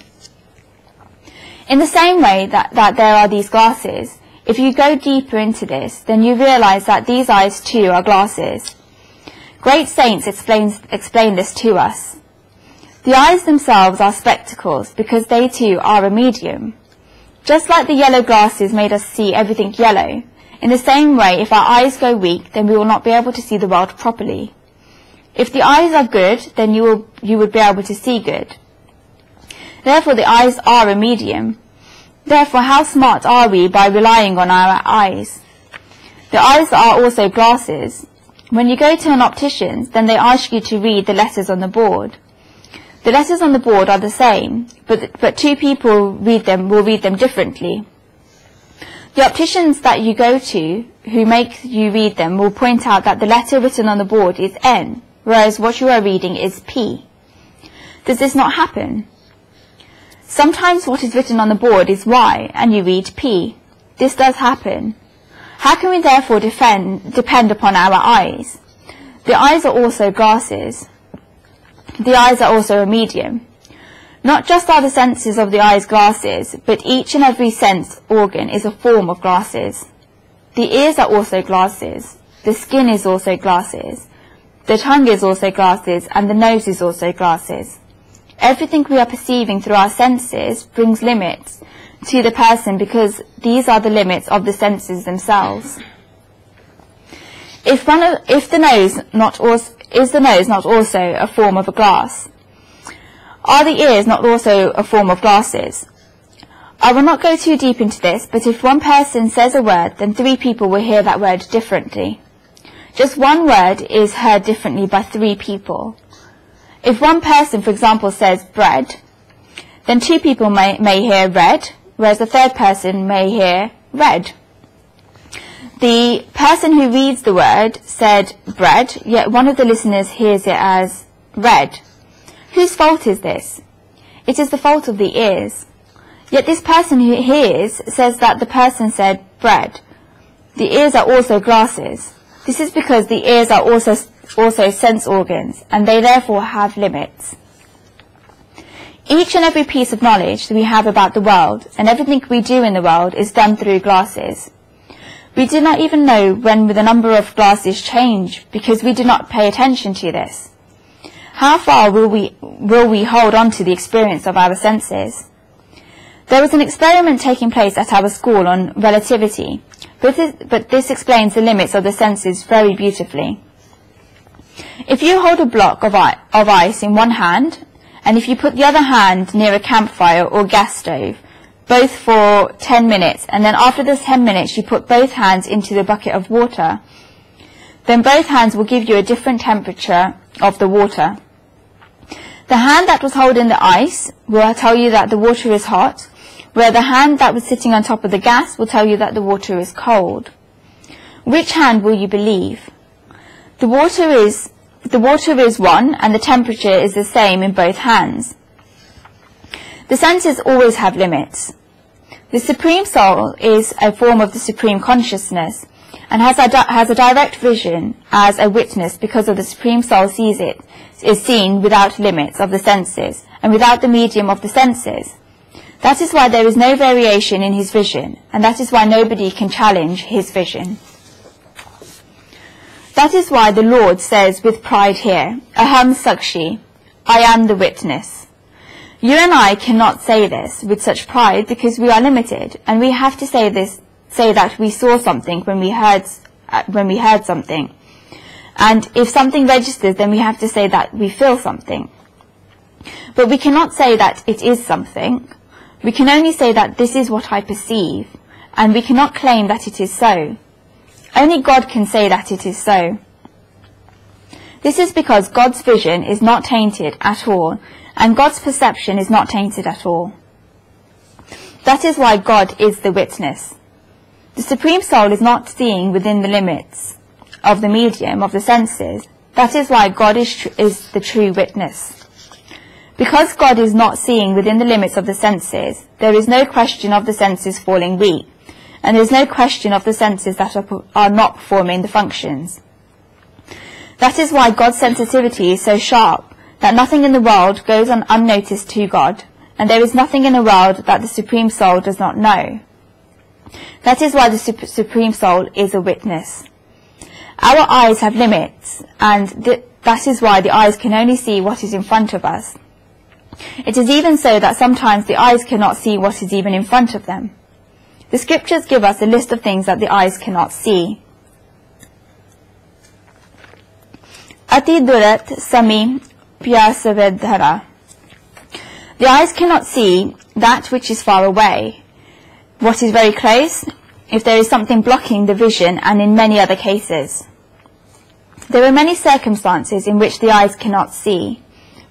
In the same way that there are these glasses, if you go deeper into this, then you realize that these eyes too are glasses. Great saints explain this to us. The eyes themselves are spectacles because they too are a medium. Just like the yellow glasses made us see everything yellow, in the same way, if our eyes go weak, then we will not be able to see the world properly. If the eyes are good, then you would be able to see good. Therefore, the eyes are a medium. Therefore, how smart are we by relying on our eyes? The eyes are also glasses. When you go to an optician's, then they ask you to read the letters on the board. The letters on the board are the same, but two people will read them differently. The opticians that you go to, who make you read them, will point out that the letter written on the board is N, whereas what you are reading is P. Does this not happen? Sometimes what is written on the board is Y, and you read P. This does happen. How can we therefore depend upon our eyes? The eyes are also glasses. The eyes are also a medium. Not just are the senses of the eyes glasses, but each and every sense organ is a form of glasses. The ears are also glasses. The skin is also glasses. The tongue is also glasses, and the nose is also glasses. Everything we are perceiving through our senses brings limits to the person because these are the limits of the senses themselves. Is the nose not also a form of a glass? Are the ears not also a form of glasses? I will not go too deep into this, but if one person says a word, then three people will hear that word differently. Just one word is heard differently by three people. If one person, for example, says bread, then two people may hear red, whereas the third person may hear red. The person who reads the word said bread, yet one of the listeners hears it as red. Whose fault is this? It is the fault of the ears. Yet this person who hears says that the person said bread. The ears are also glasses. This is because the ears are also also sense organs, and they therefore have limits. Each and every piece of knowledge that we have about the world and everything we do in the world is done through glasses. We do not even know when the number of glasses change because we do not pay attention to this. How far will we hold on to the experience of our senses? There was an experiment taking place at our school on relativity, but this explains the limits of the senses very beautifully. If you hold a block of ice in one hand, and if you put the other hand near a campfire or gas stove, both for 10 minutes, and then after those 10 minutes you put both hands into the bucket of water, then both hands will give you a different temperature of the water. The hand that was holding the ice will tell you that the water is hot, where the hand that was sitting on top of the gas will tell you that the water is cold. Which hand will you believe? The water is one, and the temperature is the same in both hands. The senses always have limits. The Supreme Soul is a form of the Supreme Consciousness, and has a direct vision as a witness because of the Supreme Soul is seen without limits of the senses, and without the medium of the senses. That is why there is no variation in his vision, and that is why nobody can challenge his vision. That is why the Lord says with pride here, Aham Sakshi, I am the witness. You and I cannot say this with such pride because we are limited, and we have to say that we saw something when we heard something. And if something registers, then we have to say that we feel something. But we cannot say that it is something. We can only say that this is what I perceive, and we cannot claim that it is so. Only God can say that it is so. This is because God's vision is not tainted at all, and God's perception is not tainted at all. That is why God is the witness. The Supreme Soul is not seeing within the limits of the medium of the senses. That is why God is the true witness. Because God is not seeing within the limits of the senses, there is no question of the senses falling weak, and there is no question of the senses that are not performing the functions. That is why God's sensitivity is so sharp that nothing in the world goes on unnoticed to God, and there is nothing in the world that the Supreme Soul does not know. That is why the Supreme Soul is a witness. Our eyes have limits, and that is why the eyes can only see what is in front of us. It is even so that sometimes the eyes cannot see what is even in front of them. The scriptures give us a list of things that the eyes cannot see. Ati durat sami pyasavedhara. The eyes cannot see that which is far away, what is very close, if there is something blocking the vision, and in many other cases. There are many circumstances in which the eyes cannot see,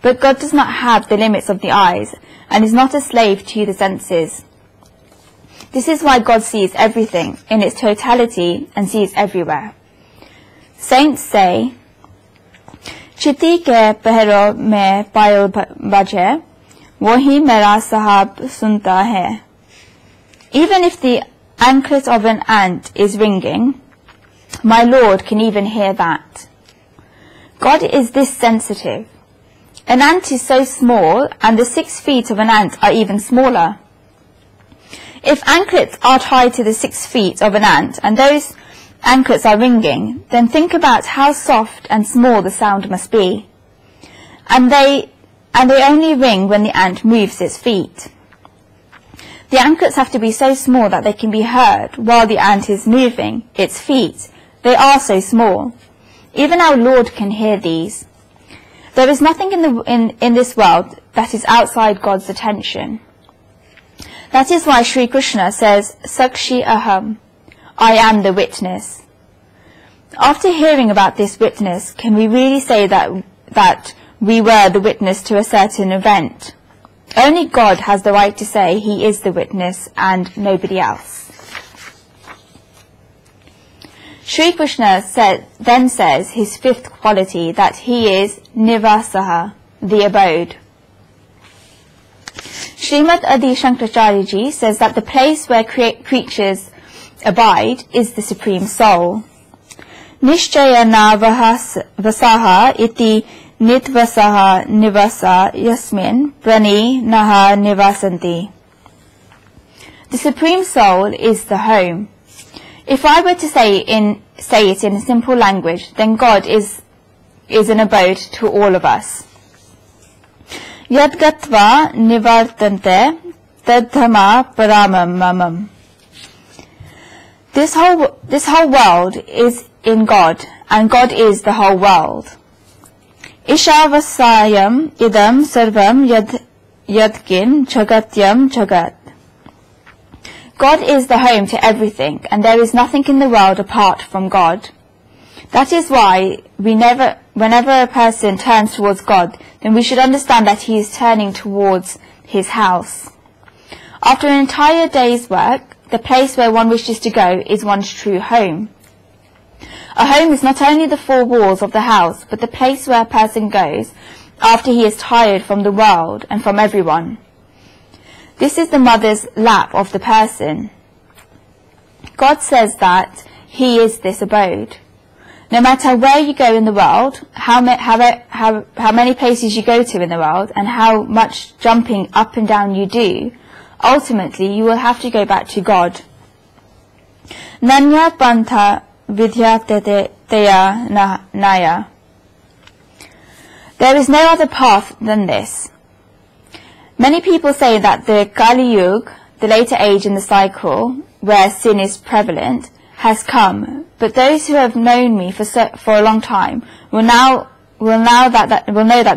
but God does not have the limits of the eyes, and is not a slave to the senses. This is why God sees everything in its totality and sees everywhere. Saints say, Chiti ke pehro mein payal baje, wahi mera sahab sunta hai. Even if the anklet of an ant is ringing, my Lord can even hear that. God is this sensitive. An ant is so small, and the 6 feet of an ant are even smaller. If anklets are tied to the 6 feet of an ant, and those anklets are ringing, then think about how soft and small the sound must be. And they only ring when the ant moves its feet. The anklets have to be so small that they can be heard while the ant is moving its feet. They are so small. Even our Lord can hear these. There is nothing in this world that is outside God's attention. That is why Sri Krishna says, Sakshi Aham, I am the witness. After hearing about this witness, can we really say that we were the witness to a certain event? Only God has the right to say he is the witness and nobody else. Sri Krishna then says his 5th quality, that he is Nivasaha, the abode. Srimad Adi Shankaracharya Ji says that the place where creatures abide is the Supreme Soul. Nishchayana vasaha iti nitvasaha nivasa yasmin prani naha nivasanti. The Supreme Soul is the home. If I were to say it in simple language, then God is an abode to all of us. Yadgatva nivartante tadhama paramam mamam. This whole world is in God, and God is the whole world. Ishavasayam idam sarvam yadkin jagatyam jagat. God is the home to everything, and there is nothing in the world apart from God. That is why whenever a person turns towards God, then we should understand that he is turning towards his house. After an entire day's work, the place where one wishes to go is one's true home. A home is not only the four walls of the house, but the place where a person goes after he is tired from the world and from everyone. This is the mother's lap of the person. God says that he is this abode. No matter where you go in the world, how many places you go to in the world, and how much jumping up and down you do, ultimately you will have to go back to God. Nanya pantha vidyateya naya. There is no other path than this. Many people say that the Kali Yuga, the later age in the cycle, where sin is prevalent, has come, but those who have known me for a long time will know that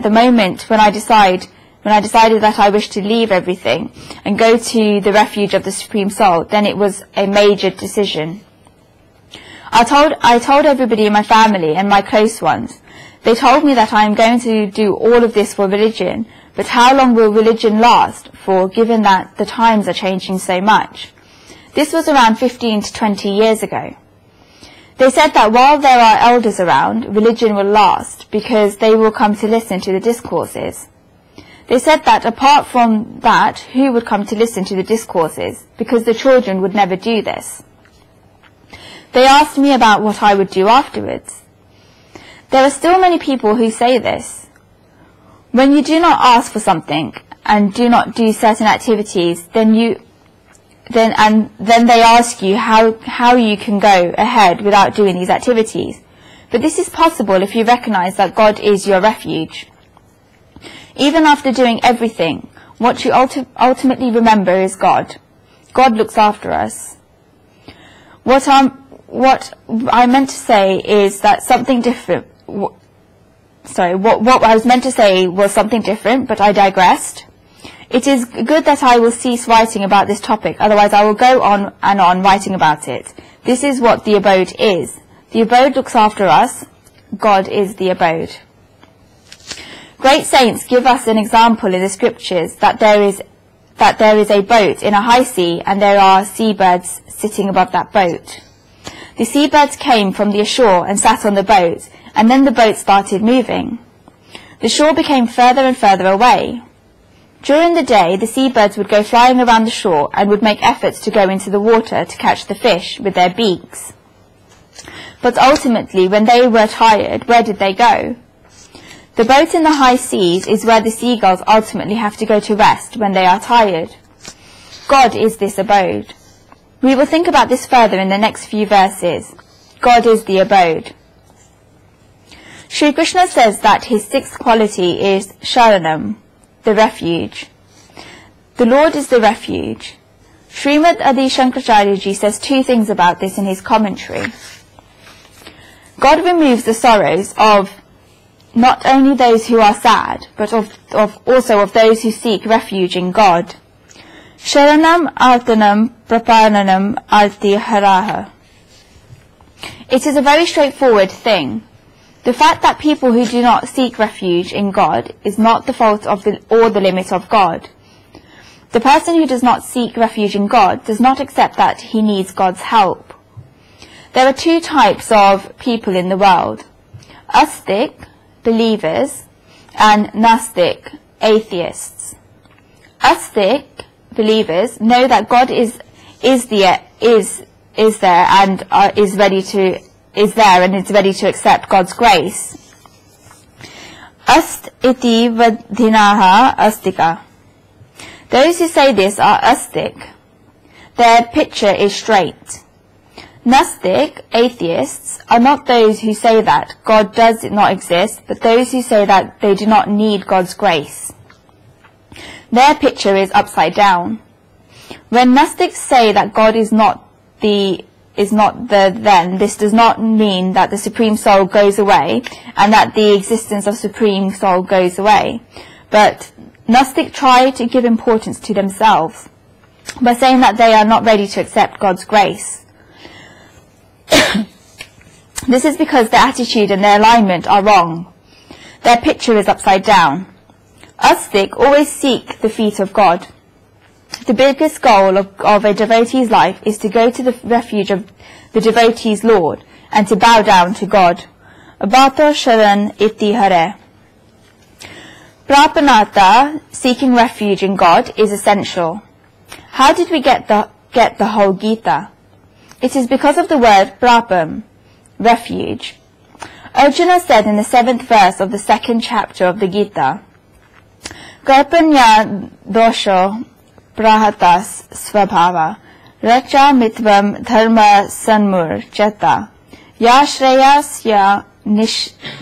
the moment when I decided that I wished to leave everything and go to the refuge of the Supreme Soul, then it was a major decision. I told everybody in my family and my close ones. They told me that I am going to do all of this for religion, but how long will religion last for, given that the times are changing so much? This was around 15 to 20 years ago. They said that while there are elders around, religion will last because they will come to listen to the discourses. They said that apart from that, who would come to listen to the discourses, because the children would never do this. They asked me about what I would do afterwards. There are still many people who say this. When you do not ask for something and do not do certain activities, then they ask you how you can go ahead without doing these activities. But this is possible if you recognize that God is your refuge. Even after doing everything, what you ultimately remember is God. God looks after us. What I meant to say is that something different. What I was meant to say was something different, but I digressed. It is good that I will cease writing about this topic, otherwise I will go on and on writing about it. This is what the abode is. The abode looks after us. God is the abode. Great saints give us an example in the scriptures that there is a boat in a high sea, and there are seabirds sitting above that boat. The seabirds came from the shore and sat on the boat, and then the boat started moving. The shore became further and further away. During the day, the seabirds would go flying around the shore and would make efforts to go into the water to catch the fish with their beaks. But ultimately, when they were tired, where did they go? The boat in the high seas is where the seagulls ultimately have to go to rest when they are tired. God is this abode. We will think about this further in the next few verses. God is the abode. Sri Krishna says that his sixth quality is Sharanam, the refuge. The Lord is the refuge. Srimad Adi Shankaracharya Ji says two things about this in his commentary. God removes the sorrows of not only those who are sad, but also of those who seek refuge in God. Sharanam Artanam Prapananam Arti Haraha. It is a very straightforward thing. The fact that people who do not seek refuge in God is not the fault of or the limit of God. The person who does not seek refuge in God does not accept that he needs God's help. There are two types of people in the world: Astik, believers, and Nastik, atheists. Astik, believers, know that God is there and is ready to is there and is ready to accept God's grace. Ast iti vadhinaha astika. Those who say this are astic. Their picture is straight. Gnostic, atheists, are not those who say that God does not exist, but those who say that they do not need God's grace. Their picture is upside down. When Gnostics say that God is not the then, this does not mean that the Supreme Soul goes away and that the existence of Supreme Soul goes away. But Gnostics try to give importance to themselves by saying that they are not ready to accept God's grace. This is because their attitude and their alignment are wrong. Their picture is upside down. Astic always seek the feet of God. The biggest goal of a devotee's life is to go to the refuge of the devotee's Lord and to bow down to God. Abhato sharan iti hare. Prapanata, seeking refuge in God, is essential. How did we get the whole Gita? It is because of the word prapam, refuge. Arjuna said in the 7th verse of the 2nd chapter of the Gita, Karpanya dosho prahatas svabhava racha mitvam dharma sanmur chata yashreyasya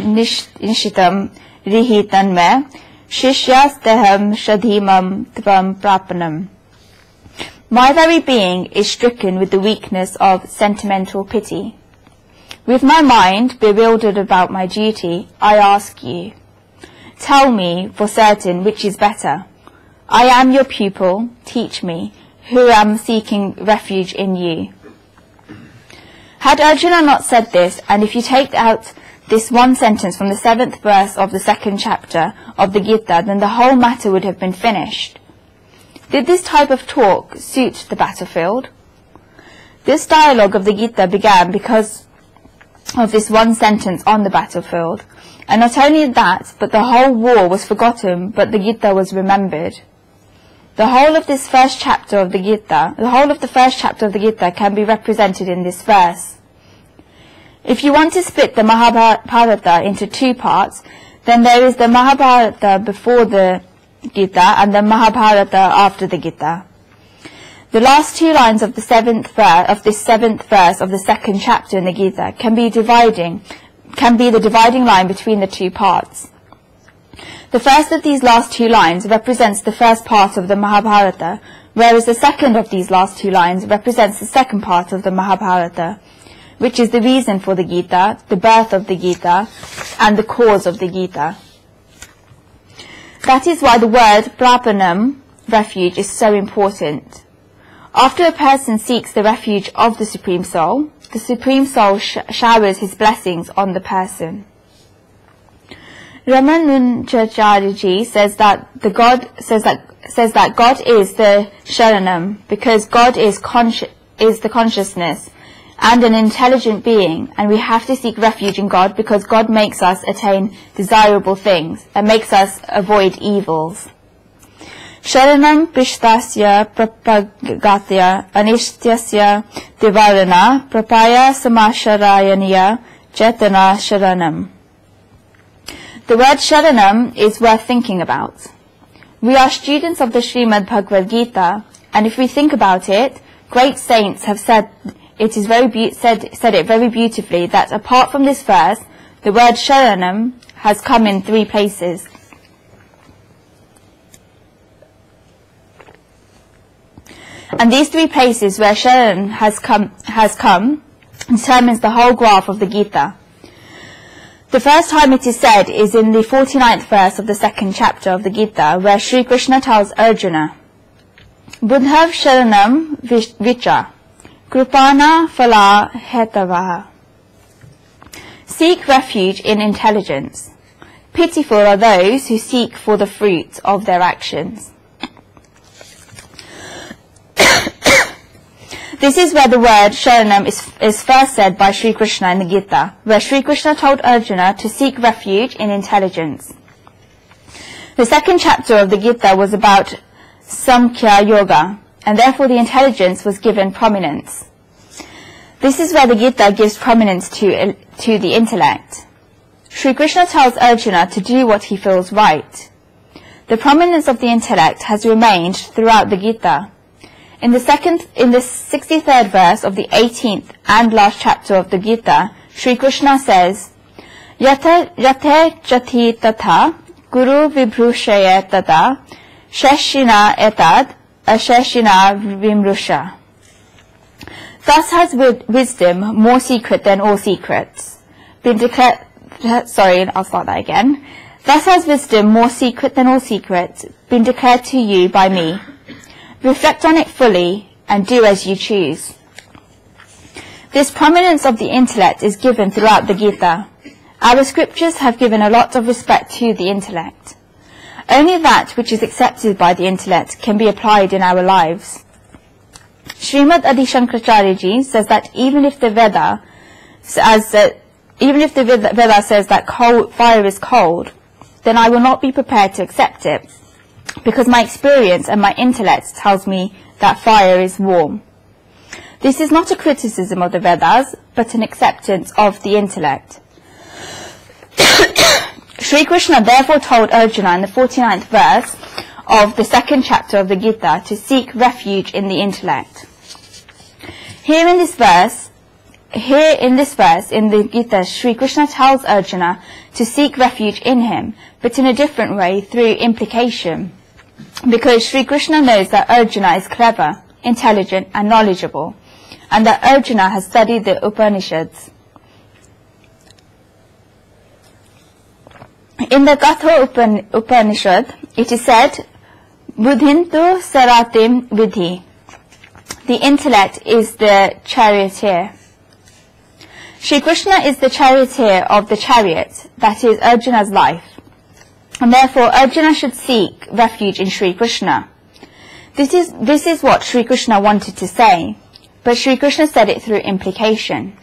nishitam rihitanme shishyasteham shadhimam tvam prapanam. My very being is stricken with the weakness of sentimental pity. With my mind bewildered about my duty, I ask you, tell me for certain which is better. I am your pupil, teach me, who am seeking refuge in you. Had Arjuna not said this, and if you take out this one sentence from the 7th verse of the 2nd chapter of the Gita, then the whole matter would have been finished. Did this type of talk suit the battlefield? This dialogue of the Gita began because of this one sentence on the battlefield. And not only that, but the whole war was forgotten, but the Gita was remembered. The whole of this first chapter of the Gita, can be represented in this verse. If you want to split the Mahabharata into two parts, then there is the Mahabharata before the Gita and the Mahabharata after the Gita. The last two lines of this 7th verse of the 2nd chapter in the Gita can be the dividing line between the two parts. The first of these last two lines represents the first part of the Mahabharata, whereas the second of these last two lines represents the second part of the Mahabharata, which is the reason for the Gita, the birth of the Gita, and the cause of the Gita. That is why the word prapanam, refuge, is so important. After a person seeks the refuge of the Supreme Soul showers his blessings on the person. Ramanujacharya says that God is the Sharanam because God is the consciousness and an intelligent being, and we have to seek refuge in God because God makes us attain desirable things and makes us avoid evils. Sharanam prishtasya prapagatya anishtyasya divarana prapaya samasharayaniya chetana sharanam. The word Sharanam is worth thinking about. We are students of the Srimad Bhagavad Gita, and if we think about it, great saints have said it very beautifully that apart from this verse, the word Sharanam has come in 3 places. And these 3 places where Sharan has come determines the whole graph of the Gita. The first time it is said is in the 49th verse of the 2nd chapter of the Gita, where Sri Krishna tells Arjuna, Buddhav Sharanam Vicha, Krupana Phala Hetavaha. Seek refuge in intelligence. Pitiful are those who seek for the fruit of their actions. This is where the word Sharanam is first said by Sri Krishna in the Gita, where Sri Krishna told Arjuna to seek refuge in intelligence. The 2nd chapter of the Gita was about Samkhya Yoga, and therefore the intelligence was given prominence. This is where the Gita gives prominence to the intellect. Sri Krishna tells Arjuna to do what he feels right. The prominence of the intellect has remained throughout the Gita. In the 63rd verse of the 18th and last chapter of the Gita, Sri Krishna says, Yate jati tatha guru vibhushaya tata sheshina etad asheshina vimrusha. Thus has wisdom, more secret than all secrets, been declared. Sorry, I'll start that again. Thus has wisdom, more secret than all secrets, been declared to you by me. Reflect on it fully and do as you choose. This prominence of the intellect is given throughout the Gita. Our scriptures have given a lot of respect to the intellect. Only that which is accepted by the intellect can be applied in our lives. Srimad Adi Shankaracharya Ji says that even if the Veda says that fire is cold, then I will not be prepared to accept it, because my experience and my intellect tells me that fire is warm. This is not a criticism of the Vedas, but an acceptance of the intellect. Sri Krishna therefore told Arjuna in the 49th verse of the 2nd chapter of the Gita to seek refuge in the intellect. Here in this verse in the Gita, Sri Krishna tells Arjuna to seek refuge in him, but in a different way, through implication, because Sri Krishna knows that Arjuna is clever, intelligent and knowledgeable, and that Arjuna has studied the Upanishads. In the Gatha Upanishad, it is said, Buddhintu Saratim Vidhi. The intellect is the charioteer. Sri Krishna is the charioteer of the chariot, that is Arjuna's life. And therefore Arjuna should seek refuge in Sri Krishna. This is what Sri Krishna wanted to say, but Sri Krishna said it through implication.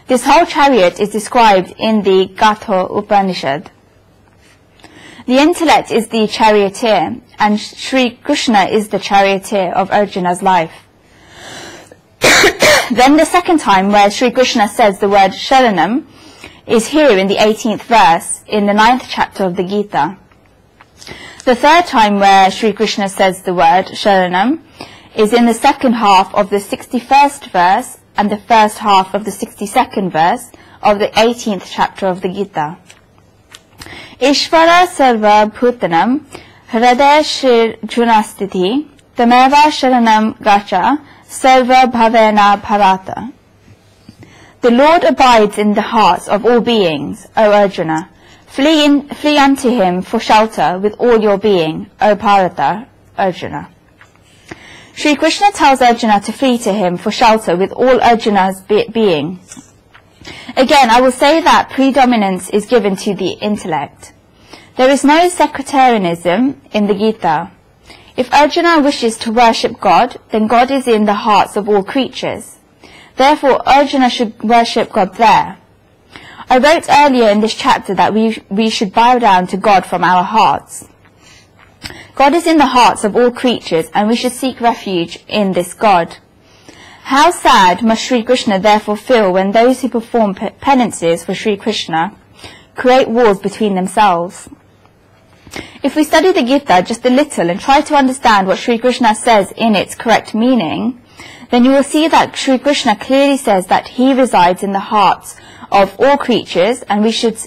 This whole chariot is described in the Gatha Upanishad. The intellect is the charioteer, and Sri Krishna is the charioteer of Arjuna's life. Then the second time where Sri Krishna says the word Sharanam is here in the 18th verse in the 9th chapter of the Gita. The third time where Sri Krishna says the word Sharanam is in the second half of the 61st verse and the first half of the 62nd verse of the 18th chapter of the Gita. Ishvara sarva bhutanam hridaya shir junastiti tameva sharanam gacha sarva bhavena bharata. The Lord abides in the hearts of all beings, O Arjuna. Flee unto him for shelter with all your being, O Bharata, Arjuna. Sri Krishna tells Arjuna to flee to him for shelter with all Arjuna's being. Again, I will say that predominance is given to the intellect. There is no sectarianism in the Gita. If Arjuna wishes to worship God, then God is in the hearts of all creatures. Therefore, Arjuna should worship God there. I wrote earlier in this chapter that we should bow down to God from our hearts. God is in the hearts of all creatures, and we should seek refuge in this God. How sad must Sri Krishna therefore feel when those who perform penances for Sri Krishna create walls between themselves. If we study the Gita just a little and try to understand what Sri Krishna says in its correct meaning, then you will see that Sri Krishna clearly says that he resides in the hearts of all creatures, and we should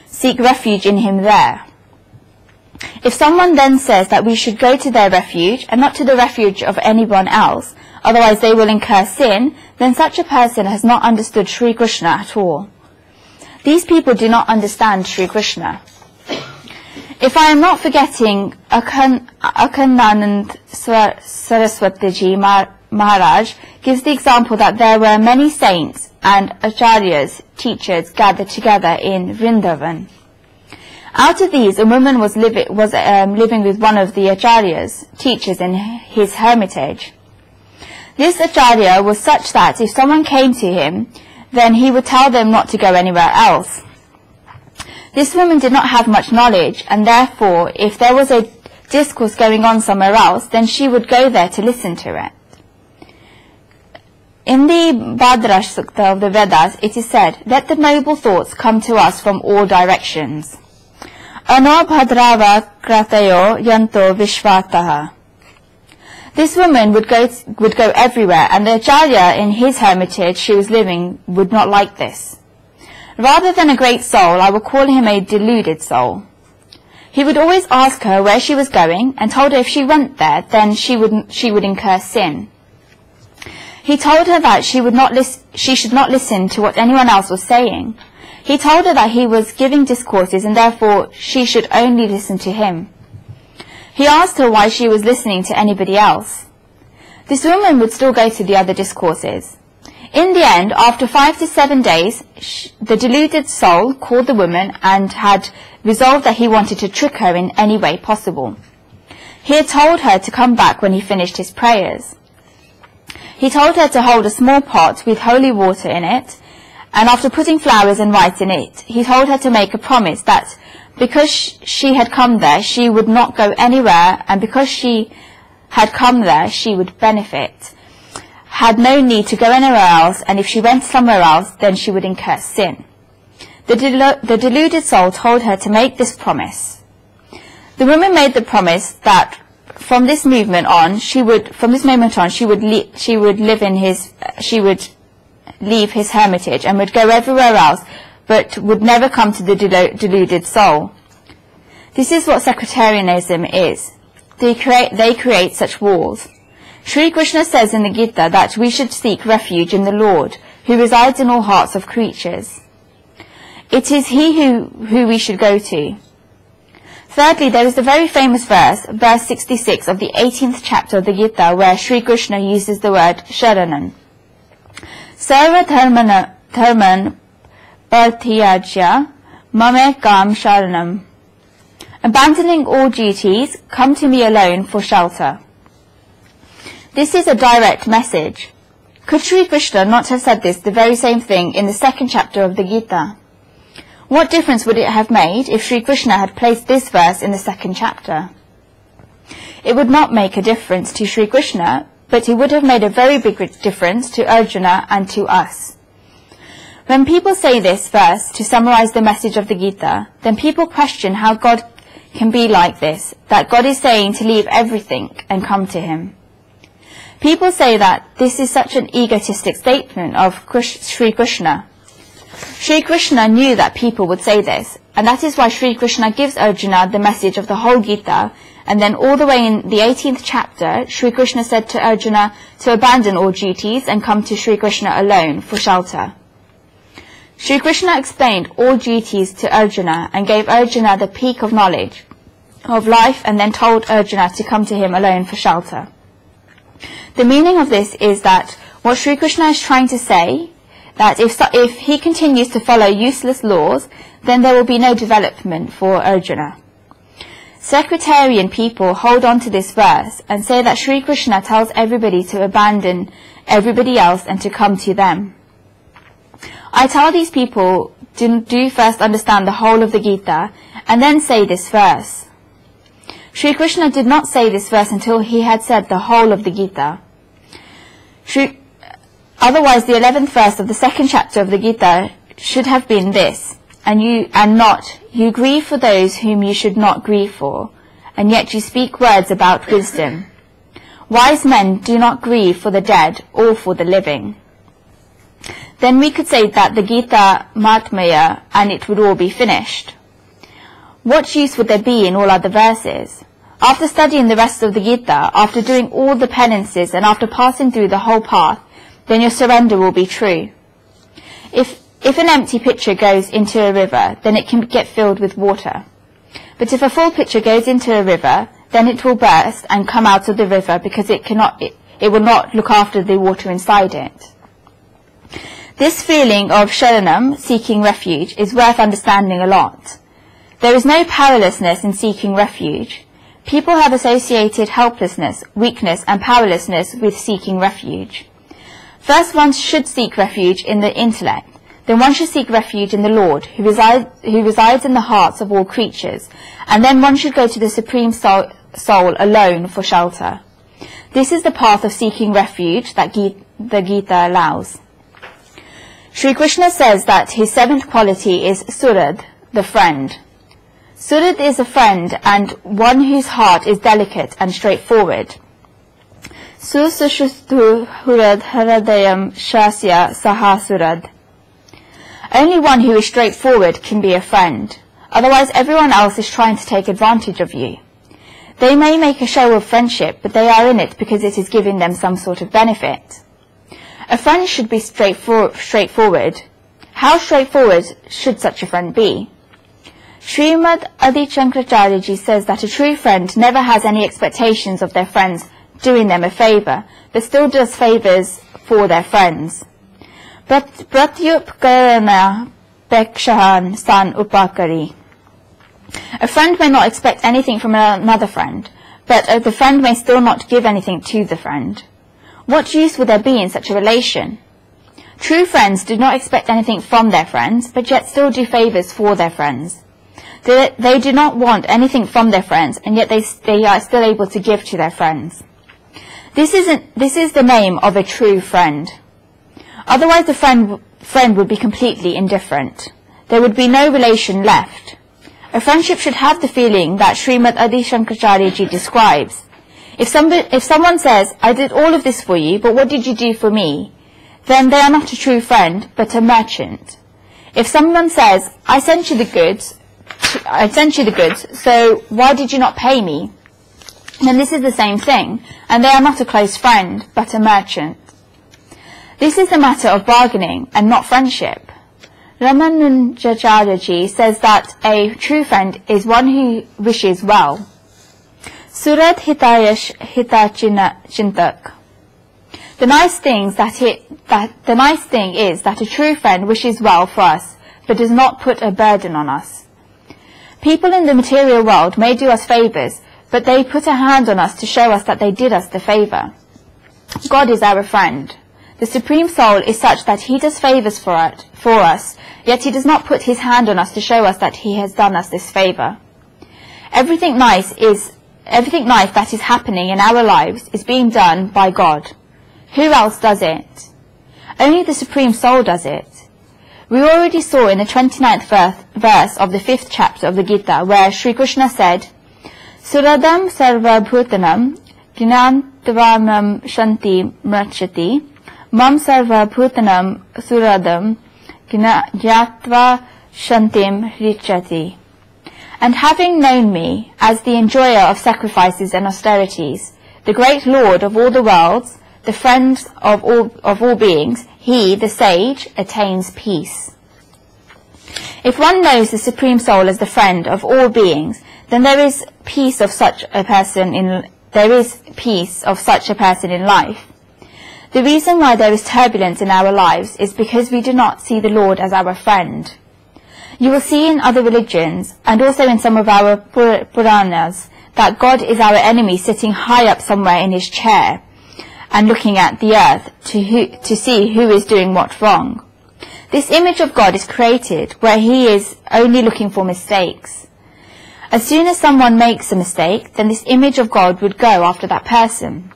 seek refuge in him there. If someone then says that we should go to their refuge and not to the refuge of anyone else, otherwise they will incur sin, then such a person has not understood Sri Krishna at all. These people do not understand Sri Krishna. If I am not forgetting, Akhandanand Saraswati Ji Maharaj gives the example that there were many saints and acharyas, teachers, gathered together in Vrindavan. Out of these, a woman was living with one of the acharyas, teachers, in his hermitage. This acharya was such that if someone came to him, then he would tell them not to go anywhere else. This woman did not have much knowledge, and therefore, if there was a discourse going on somewhere else, then she would go there to listen to it. In the Bhadra Sukta of the Vedas, it is said, "Let the noble thoughts come to us from all directions." Ano bhadrava kratayo yanto vishvataha. This woman would go everywhere, and the Acharya in his hermitage she was living would not like this. Rather than a great soul, I will call him a deluded soul. He would always ask her where she was going, and told her if she went there, then she would incur sin. He told her that she should not listen to what anyone else was saying. He told her that he was giving discourses, and therefore she should only listen to him. He asked her why she was listening to anybody else. This woman would still go to the other discourses. In the end, after 5 to 7 days, the deluded soul called the woman and had resolved that he wanted to trick her in any way possible. He had told her to come back when he finished his prayers. He told her to hold a small pot with holy water in it, and after putting flowers and rice in it, he told her to make a promise that because she had come there, she would not go anywhere, and because she had come there, she would benefit, had no need to go anywhere else, and if she went somewhere else, then she would incur sin. The deluded soul told her to make this promise. The woman made the promise that from this moment on, she would leave his hermitage and would go everywhere else, but would never come to the deluded soul. This is what sectarianism is. They create such walls. Sri Krishna says in the Gita that we should seek refuge in the Lord, who resides in all hearts of creatures. It is He who we should go to. Thirdly, there is the very famous verse 66 of the 18th chapter of the Gita, where Sri Krishna uses the word Sharanan. Sarva dharman parthiyajya mamekam sharanam. Abandoning all duties, come to me alone for shelter. This is a direct message. Could Sri Krishna not have said the very same thing in the 2nd chapter of the Gita? What difference would it have made if Sri Krishna had placed this verse in the 2nd chapter? It would not make a difference to Sri Krishna, but it would have made a very big difference to Arjuna and to us. When people say this verse to summarize the message of the Gita, then people question how God can be like this, that God is saying to leave everything and come to him. People say that this is such an egotistic statement of Sri Krishna. Sri Krishna knew that people would say this, and that is why Sri Krishna gives Arjuna the message of the whole Gita, and then all the way in the 18th chapter, Sri Krishna said to Arjuna to abandon all duties and come to Sri Krishna alone for shelter. Sri Krishna explained all duties to Arjuna and gave Arjuna the peak of knowledge of life, and then told Arjuna to come to him alone for shelter. The meaning of this is that what Sri Krishna is trying to say, that if he continues to follow useless laws, then there will be no development for Arjuna. Sectarian people hold on to this verse and say that Sri Krishna tells everybody to abandon everybody else and to come to them. I tell these people do first understand the whole of the Gita and then say this verse. Sri Krishna did not say this verse until he had said the whole of the Gita. Otherwise, the 11th verse of the 2nd chapter of the Gita should have been this, you grieve for those whom you should not grieve for, and yet you speak words about wisdom. Wise men do not grieve for the dead or for the living. Then we could say that the Gita Mahatmya, and it would all be finished. What use would there be in all other verses? After studying the rest of the Gita, after doing all the penances, and after passing through the whole path, then your surrender will be true. If an empty pitcher goes into a river, then it can get filled with water. But if a full pitcher goes into a river, then it will burst and come out of the river, because it will not look after the water inside it. This feeling of sharanam, seeking refuge, is worth understanding a lot. There is no powerlessness in seeking refuge. People have associated helplessness, weakness, and powerlessness with seeking refuge. First, one should seek refuge in the intellect. Then one should seek refuge in the Lord, who resides in the hearts of all creatures. And then one should go to the Supreme Soul alone for shelter. This is the path of seeking refuge that the Gita allows. Sri Krishna says that his seventh quality is Surad, the friend. Surad is a friend and one whose heart is delicate and straightforward. Sushustu hurad haradayam shasya sahasurad. Only one who is straightforward can be a friend. Otherwise, everyone else is trying to take advantage of you. They may make a show of friendship, but they are in it because it is giving them some sort of benefit. A friend should be straightforward. How straightforward should such a friend be? Srimad Adi Shankaracharya Ji says that a true friend never has any expectations of their friends doing them a favour, but still does favours for their friends. Pratyupkarana pekshahan san upakari. A friend may not expect anything from another friend, but the friend may still not give anything to the friend. What use would there be in such a relation? True friends do not expect anything from their friends, but yet still do favours for their friends. They do not want anything from their friends, and yet they are still able to give to their friends. This is the name of a true friend. Otherwise the friend would be completely indifferent. There would be no relation left. A friendship should have the feeling that Srimad Adi Shankaracharya Ji describes. If someone says, I did all of this for you, but what did you do for me? Then they are not a true friend, but a merchant. If someone says, I sent you the goods, so why did you not pay me? Then this is the same thing, and they are not a close friend, but a merchant. This is a matter of bargaining, and not friendship. Ramanujacharya Ji says that a true friend is one who wishes well. Surad hitayash hitachina chintak. The nice thing is that a true friend wishes well for us, but does not put a burden on us. People in the material world may do us favours, but they put a hand on us to show us that they did us the favour. God is our friend. The Supreme Soul is such that he does favours for us, yet he does not put his hand on us to show us that he has done us this favour. Everything nice that is happening in our lives is being done by God. Who else does it? Only the Supreme Soul does it. We already saw in the 29th verse of the 5th chapter of the Gita, where Sri Krishna said, Suradam sarva bhutanam gnantvanam shanti mrachati mam sarva bhutanam suradam gyatva shantim richati. And having known me as the enjoyer of sacrifices and austerities, the great Lord of all the worlds, the friend of all beings, he, the sage, attains peace. If one knows the Supreme Soul as the friend of all beings, then there is peace of such a person in life. The reason why there is turbulence in our lives is because we do not see the Lord as our friend. You will see in other religions, and also in some of our Puranas, that God is our enemy sitting high up somewhere in his chair and looking at the earth to see who is doing what wrong. This image of God is created where he is only looking for mistakes. As soon as someone makes a mistake, then this image of God would go after that person.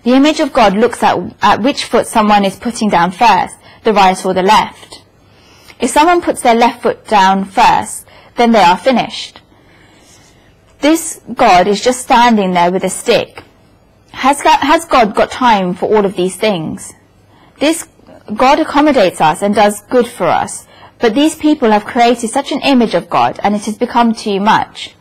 The image of God looks at which foot someone is putting down first, the right or the left. If someone puts their left foot down first, then they are finished. This God is just standing there with a stick. Has God got time for all of these things? This God accommodates us and does good for us, but these people have created such an image of God, and it has become too much.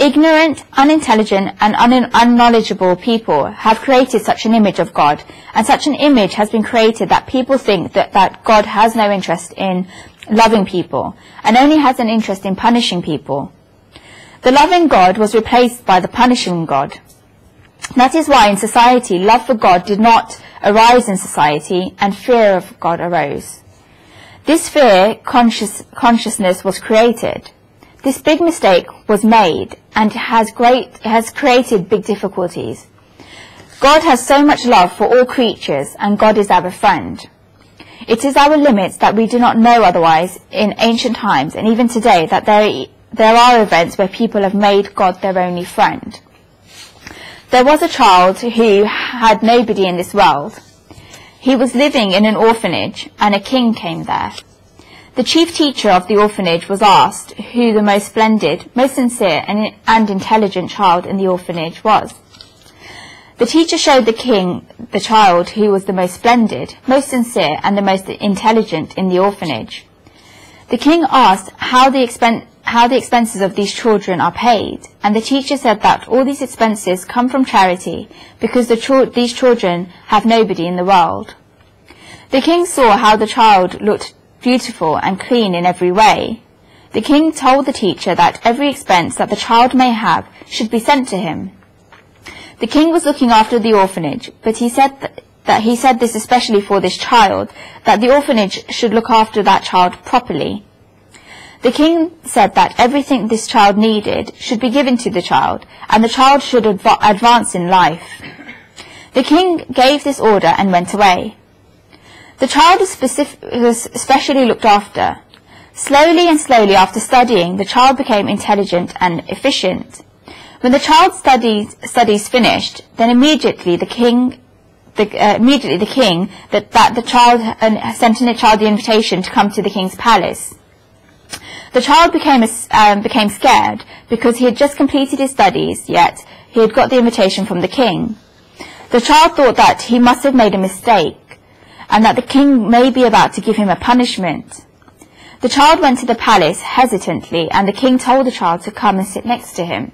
Ignorant, unintelligent, and unknowledgeable people have created such an image of God, and such an image has been created that people think that God has no interest in loving people, and only has an interest in punishing people. The loving God was replaced by the punishing God. That is why in society, love for God did not arise in society, and fear of God arose. This fear consciousness was created. This big mistake was made, and has created big difficulties. God has so much love for all creatures, and God is our friend. It is our limits that we do not know otherwise in ancient times, and even today, that there are events where people have made God their only friend. There was a child who had nobody in this world. He was living in an orphanage, and a king came there. The chief teacher of the orphanage was asked who the most splendid, most sincere and intelligent child in the orphanage was. The teacher showed the king the child who was the most splendid, most sincere and the most intelligent in the orphanage. The king asked how the expenses of these children are paid, and the teacher said that all these expenses come from charity because these children have nobody in the world. The king saw how the child looked beautiful and clean in every way. The king told the teacher that every expense that the child may have should be sent to him. The king was looking after the orphanage, but he said that he said this especially for this child, that the orphanage should look after that child properly. The king said that everything this child needed should be given to the child, and the child should advance in life. The king gave this order and went away. The child was specially looked after. Slowly and slowly after studying, the child became intelligent and efficient. When the child's studies finished, then immediately the king sent the child the invitation to come to the king's palace. The child became scared because he had just completed his studies, yet he had got the invitation from the king. The child thought that he must have made a mistake, and that the king may be about to give him a punishment. The child went to the palace hesitantly, and the king told the child to come and sit next to him.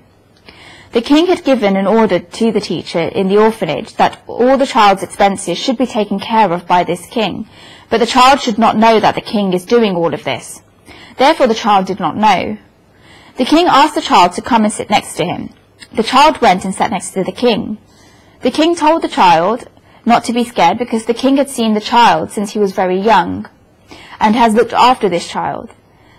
The king had given an order to the teacher in the orphanage that all the child's expenses should be taken care of by this king, but the child should not know that the king is doing all of this. Therefore the child did not know. The king asked the child to come and sit next to him. The child went and sat next to the king. The king told the child not to be scared because the king had seen the child since he was very young and has looked after this child.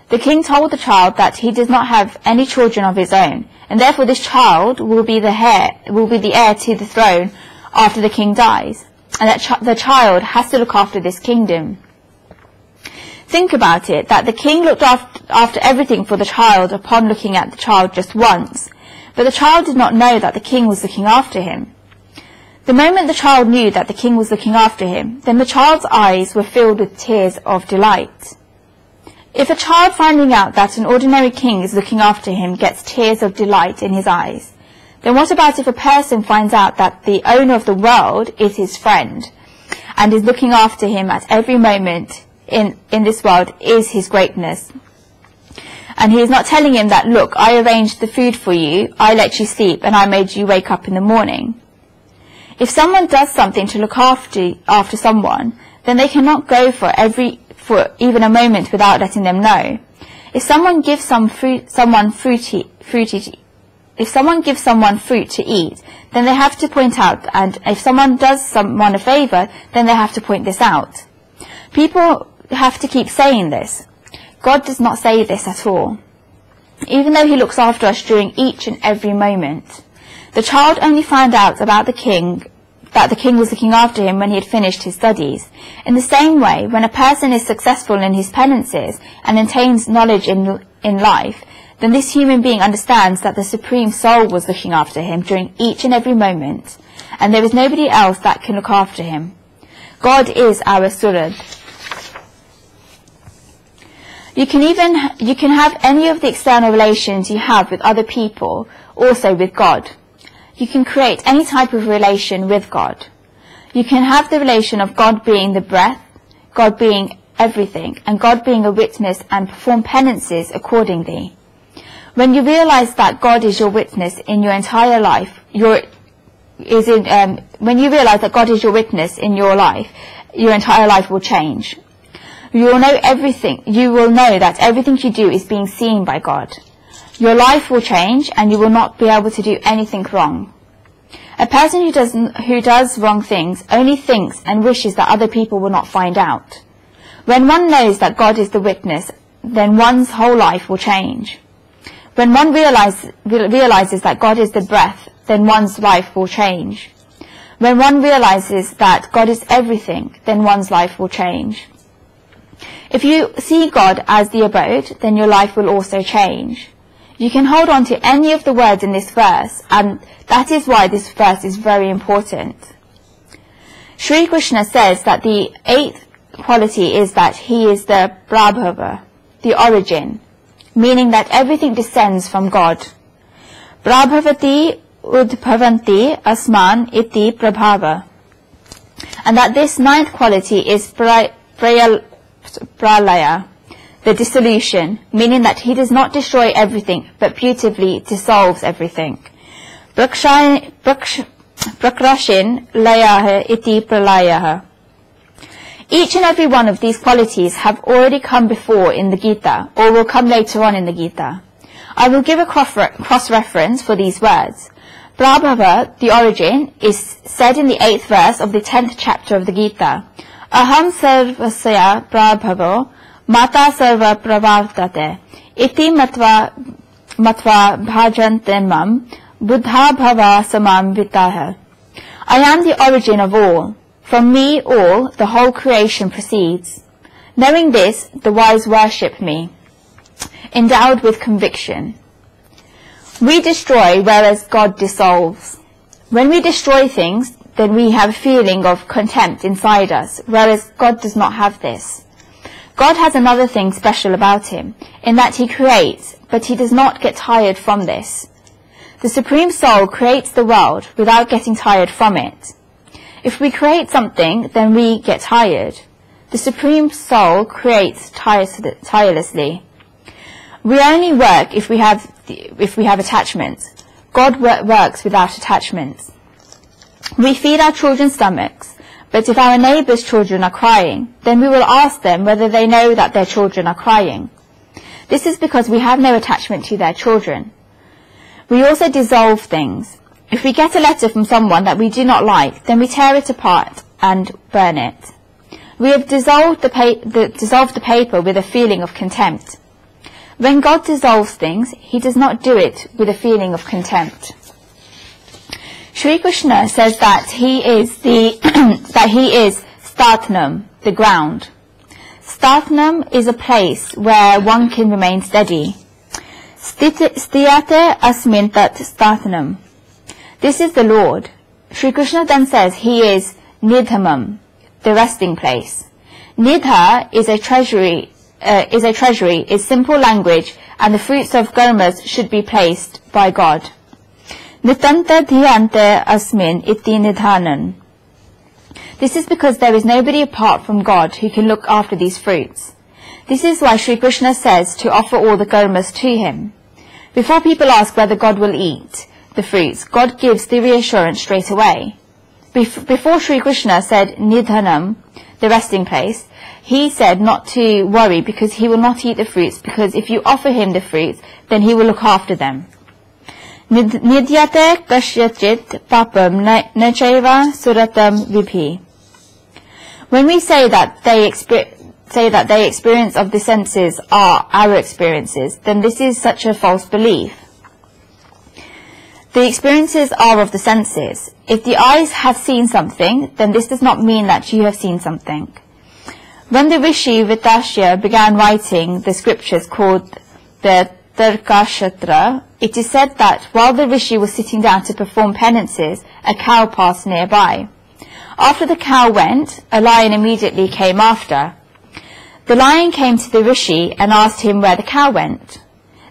The king told the child that he does not have any children of his own, and therefore this child will be the heir to the throne after the king dies, and that the child has to look after this kingdom. Think about it, that the king looked after everything for the child upon looking at the child just once, but the child did not know that the king was looking after him. The moment the child knew that the king was looking after him, then the child's eyes were filled with tears of delight. If a child finding out that an ordinary king is looking after him gets tears of delight in his eyes, then what about if a person finds out that the owner of the world is his friend and is looking after him at every moment in this world is his greatness? And he is not telling him that, look, I arranged the food for you, I let you sleep, and I made you wake up in the morning. If someone does something to look after someone, then they cannot go for even a moment without letting them know. If someone gives someone fruit to eat, then they have to point out, and if someone does someone a favor, then they have to point this out. People have to keep saying this. God does not say this at all. Even though he looks after us during each and every moment. The child only found out about that the king was looking after him when he had finished his studies. In the same way, when a person is successful in his penances and attains knowledge in life, then this human being understands that the Supreme Soul was looking after him during each and every moment, and there is nobody else that can look after him. God is our Surad. You can have any of the external relations you have with other people, also with God. You can create any type of relation with God. You can have the relation of God being the breath, God being everything, and God being a witness and perform penances accordingly. When you realize that God is your witness in your entire life, when you realize that God is your witness in your life, your entire life will change. You will know everything. You will know that everything you do is being seen by God. Your life will change, and you will not be able to do anything wrong. A person who does wrong things only thinks and wishes that other people will not find out. When one knows that God is the witness, then one's whole life will change. When one realizes that God is the breath, then one's life will change. When one realizes that God is everything, then one's life will change. If you see God as the abode, then your life will also change. You can hold on to any of the words in this verse, and that is why this verse is very important. Sri Krishna says that the 8th quality is that he is the Prabhava, the origin, meaning that everything descends from God. Prabhavati udbhavanti asman iti prabhava. And that this 9th quality is pralaya, the dissolution, meaning that he does not destroy everything, but beautifully dissolves everything. Prakrashin layaha iti pralayaha. Each and every one of these qualities have already come before in the Gita, or will come later on in the Gita. I will give a cross-reference for these words. Prabhava, the origin, is said in the 8th verse of the 10th chapter of the Gita. Aham sarvasya prabhavo mata sarva pravartate iti matva bhajante mam buddha bhava samam vitaha. I am the origin of all. From me all, the whole creation proceeds. Knowing this, the wise worship me, endowed with conviction. We destroy, whereas God dissolves. When we destroy things, then we have a feeling of contempt inside us, whereas God does not have this. God has another thing special about him, in that he creates, but he does not get tired from this. The Supreme Soul creates the world without getting tired from it. If we create something, then we get tired. The Supreme Soul creates tirelessly. We only work if we have attachments. God works without attachments. We feed our children's stomachs, but if our neighbours' children are crying, then we will ask them whether they know that their children are crying. This is because we have no attachment to their children. We also dissolve things. If we get a letter from someone that we do not like, then we tear it apart and burn it. We have dissolved the paper with a feeling of contempt. When God dissolves things, he does not do it with a feeling of contempt. Sri Krishna says that he is Statnam, the ground. Statnam is a place where one can remain steady. Stiyate asmin tat Statnam. This is the Lord. Sri Krishna then says he is Nidhamam, the resting place. Nidha is a treasury, is simple language, and the fruits of karmas should be placed by God. Nitanta dhyante asmin iti nidhanan. This is because there is nobody apart from God who can look after these fruits. This is why Sri Krishna says to offer all the karmas to him. Before people ask whether God will eat the fruits, God gives the reassurance straight away. Before Sri Krishna said Nidhanam, the resting place, he said not to worry because he will not eat the fruits, because if you offer him the fruits, then he will look after them. Nidyate kashyachit papam nachaiva suratam vibhi. When we say that the experience of the senses are our experiences, then this is such a false belief. The experiences are of the senses. If the eyes have seen something, then this does not mean that you have seen something. When the Rishi Vitasya began writing the scriptures called the Tarkashatra, it is said that while the Rishi was sitting down to perform penances, a cow passed nearby. After the cow went, a lion immediately came after. The lion came to the Rishi and asked him where the cow went.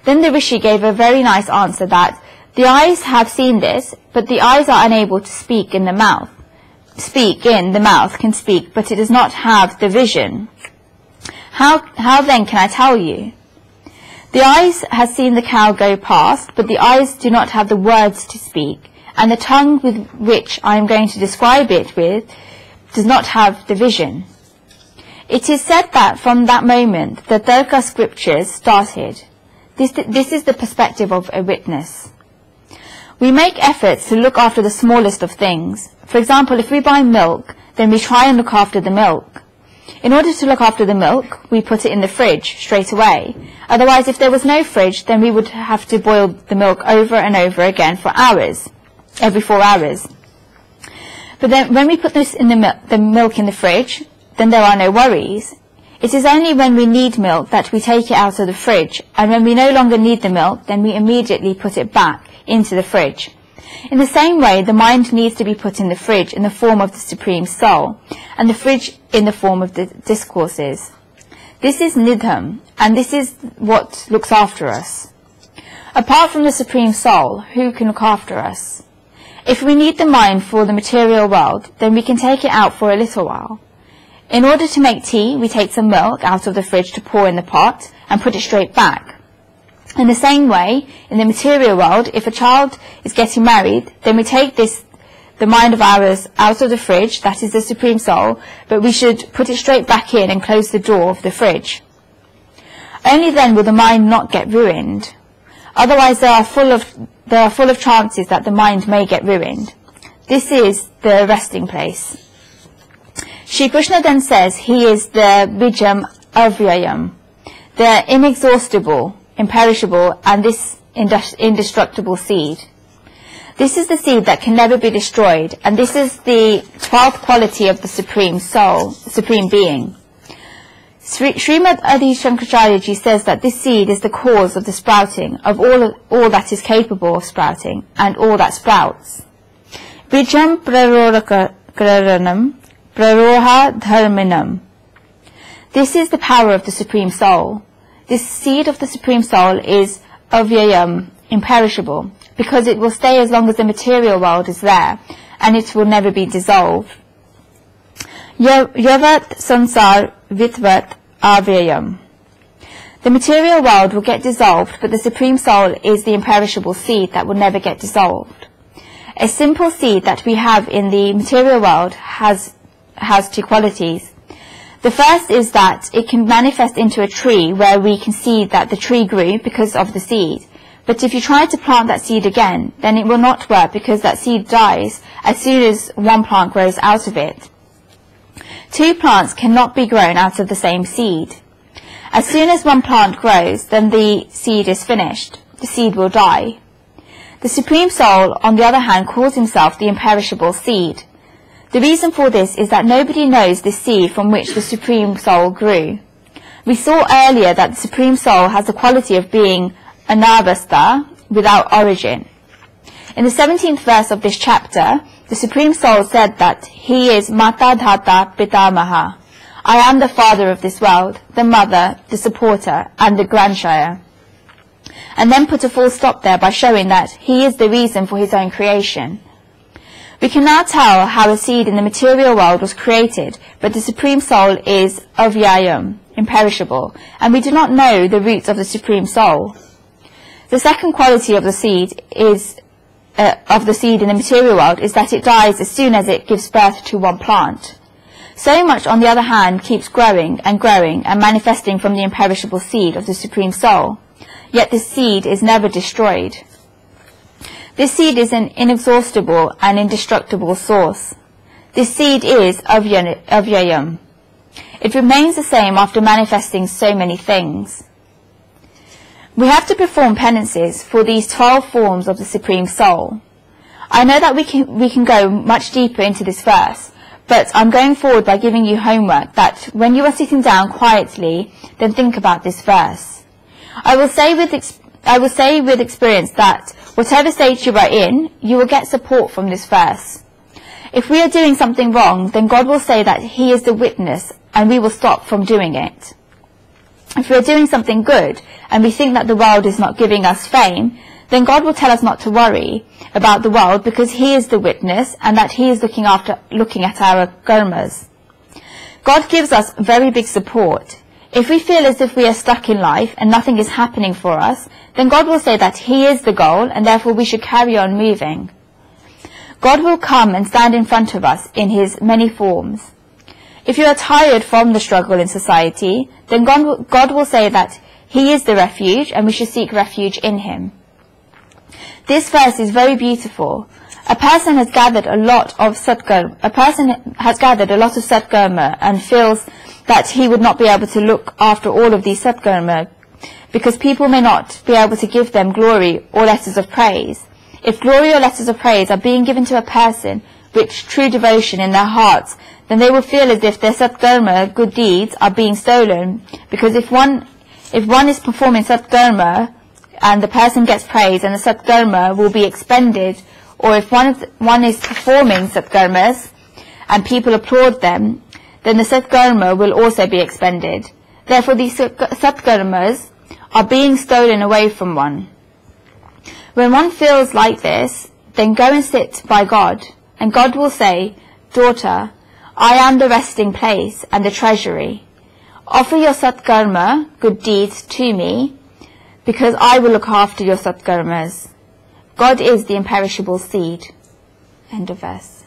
Then the Rishi gave a very nice answer that the eyes have seen this, but the eyes are unable to speak in the mouth. The mouth can speak, but it does not have the vision. How then can I tell you? The eyes has seen the cow go past, but the eyes do not have the words to speak, and the tongue with which I am going to describe it with does not have the vision. It is said that from that moment the Tarka scriptures started. This is the perspective of a witness. We make efforts to look after the smallest of things. For example, if we buy milk, then we try and look after the milk. In order to look after the milk, we put it in the fridge straight away. Otherwise, if there was no fridge, then we would have to boil the milk over and over again for hours, every 4 hours. But then when we put this in the milk in the fridge, then there are no worries. It is only when we need milk that we take it out of the fridge, and when we no longer need the milk, then we immediately put it back into the fridge. In the same way, the mind needs to be put in the fridge in the form of the Supreme Soul, and the fridge in the form of the discourses. This is Nidham, and this is what looks after us. Apart from the Supreme Soul, who can look after us? If we need the mind for the material world, then we can take it out for a little while. In order to make tea, we take some milk out of the fridge to pour in the pot and put it straight back. In the same way, in the material world, if a child is getting married, then we take the mind of ours out of the fridge, that is the Supreme Soul, but we should put it straight back in and close the door of the fridge. Only then will the mind not get ruined. Otherwise, there are full of chances that the mind may get ruined. This is the resting place. Shri Krishna then says he is the Bijam Avyayam, the inexhaustible, imperishable, and this indestructible seed. This is the seed that can never be destroyed, and this is the 12th quality of the Supreme Soul, Supreme Being. Srimad Adi Shankaracharya Ji says that this seed is the cause of the sprouting of all that is capable of sprouting and all that sprouts. Bijam Prarorakaranam Praroha Dharminam. This is the power of the Supreme Soul. This seed of the Supreme Soul is avyayam, imperishable, because it will stay as long as the material world is there, and it will never be dissolved. Yavat sansar vitvat avyayam. The material world will get dissolved, but the Supreme Soul is the imperishable seed that will never get dissolved. A simple seed that we have in the material world has two qualities. The first is that it can manifest into a tree where we can see that the tree grew because of the seed. But if you try to plant that seed again, then it will not work because that seed dies as soon as one plant grows out of it. Two plants cannot be grown out of the same seed. As soon as one plant grows, then the seed is finished. The seed will die. The Supreme Soul, on the other hand, calls himself the imperishable seed. The reason for this is that nobody knows the seed from which the Supreme Soul grew. We saw earlier that the Supreme Soul has the quality of being anavastha, without origin. In the 17th verse of this chapter, the Supreme Soul said that he is Mata Dhata Pitamaha. I am the father of this world, the mother, the supporter, and the grandshire. And then put a full stop there by showing that he is the reason for his own creation. We can now tell how a seed in the material world was created, but the Supreme Soul is avyayam, imperishable, and we do not know the roots of the Supreme Soul. The second quality of the seed in the material world is that it dies as soon as it gives birth to one plant. So much, on the other hand, keeps growing and manifesting from the imperishable seed of the Supreme Soul. Yet this seed is never destroyed. This seed is an inexhaustible and indestructible source. This seed is avyayam. It remains the same after manifesting so many things. We have to perform penances for these 12 forms of the Supreme Soul. I know that we can go much deeper into this verse, but I'm going forward by giving you homework that when you are sitting down quietly, then think about this verse. I will say with experience that whatever state you are in, you will get support from this verse. If we are doing something wrong, then God will say that he is the witness and we will stop from doing it. If we are doing something good and we think that the world is not giving us fame, then God will tell us not to worry about the world because he is the witness and that he is looking at our karmas. God gives us very big support. If we feel as if we are stuck in life and nothing is happening for us, then God will say that he is the goal and therefore we should carry on moving. God will come and stand in front of us in his many forms. If you are tired from the struggle in society, then God will say that he is the refuge and we should seek refuge in him. This verse is very beautiful. A person has gathered a lot of satkarma and feels that he would not be able to look after all of these satkarma because people may not be able to give them glory or letters of praise. If glory or letters of praise are being given to a person with true devotion in their hearts, then they will feel as if their satkarma, good deeds, are being stolen. Because if one is performing satkarma and the person gets praise, and the satkarma will be expended, or if one is performing satkarmas and people applaud them, then the satkarma will also be expended. Therefore these satkarmas are being stolen away from one. When one feels like this, then go and sit by God, and God will say, "Daughter, I am the resting place and the treasury. Offer your satkarma, good deeds, to me, because I will look after your satkarmas." God is the imperishable seed. End of verse.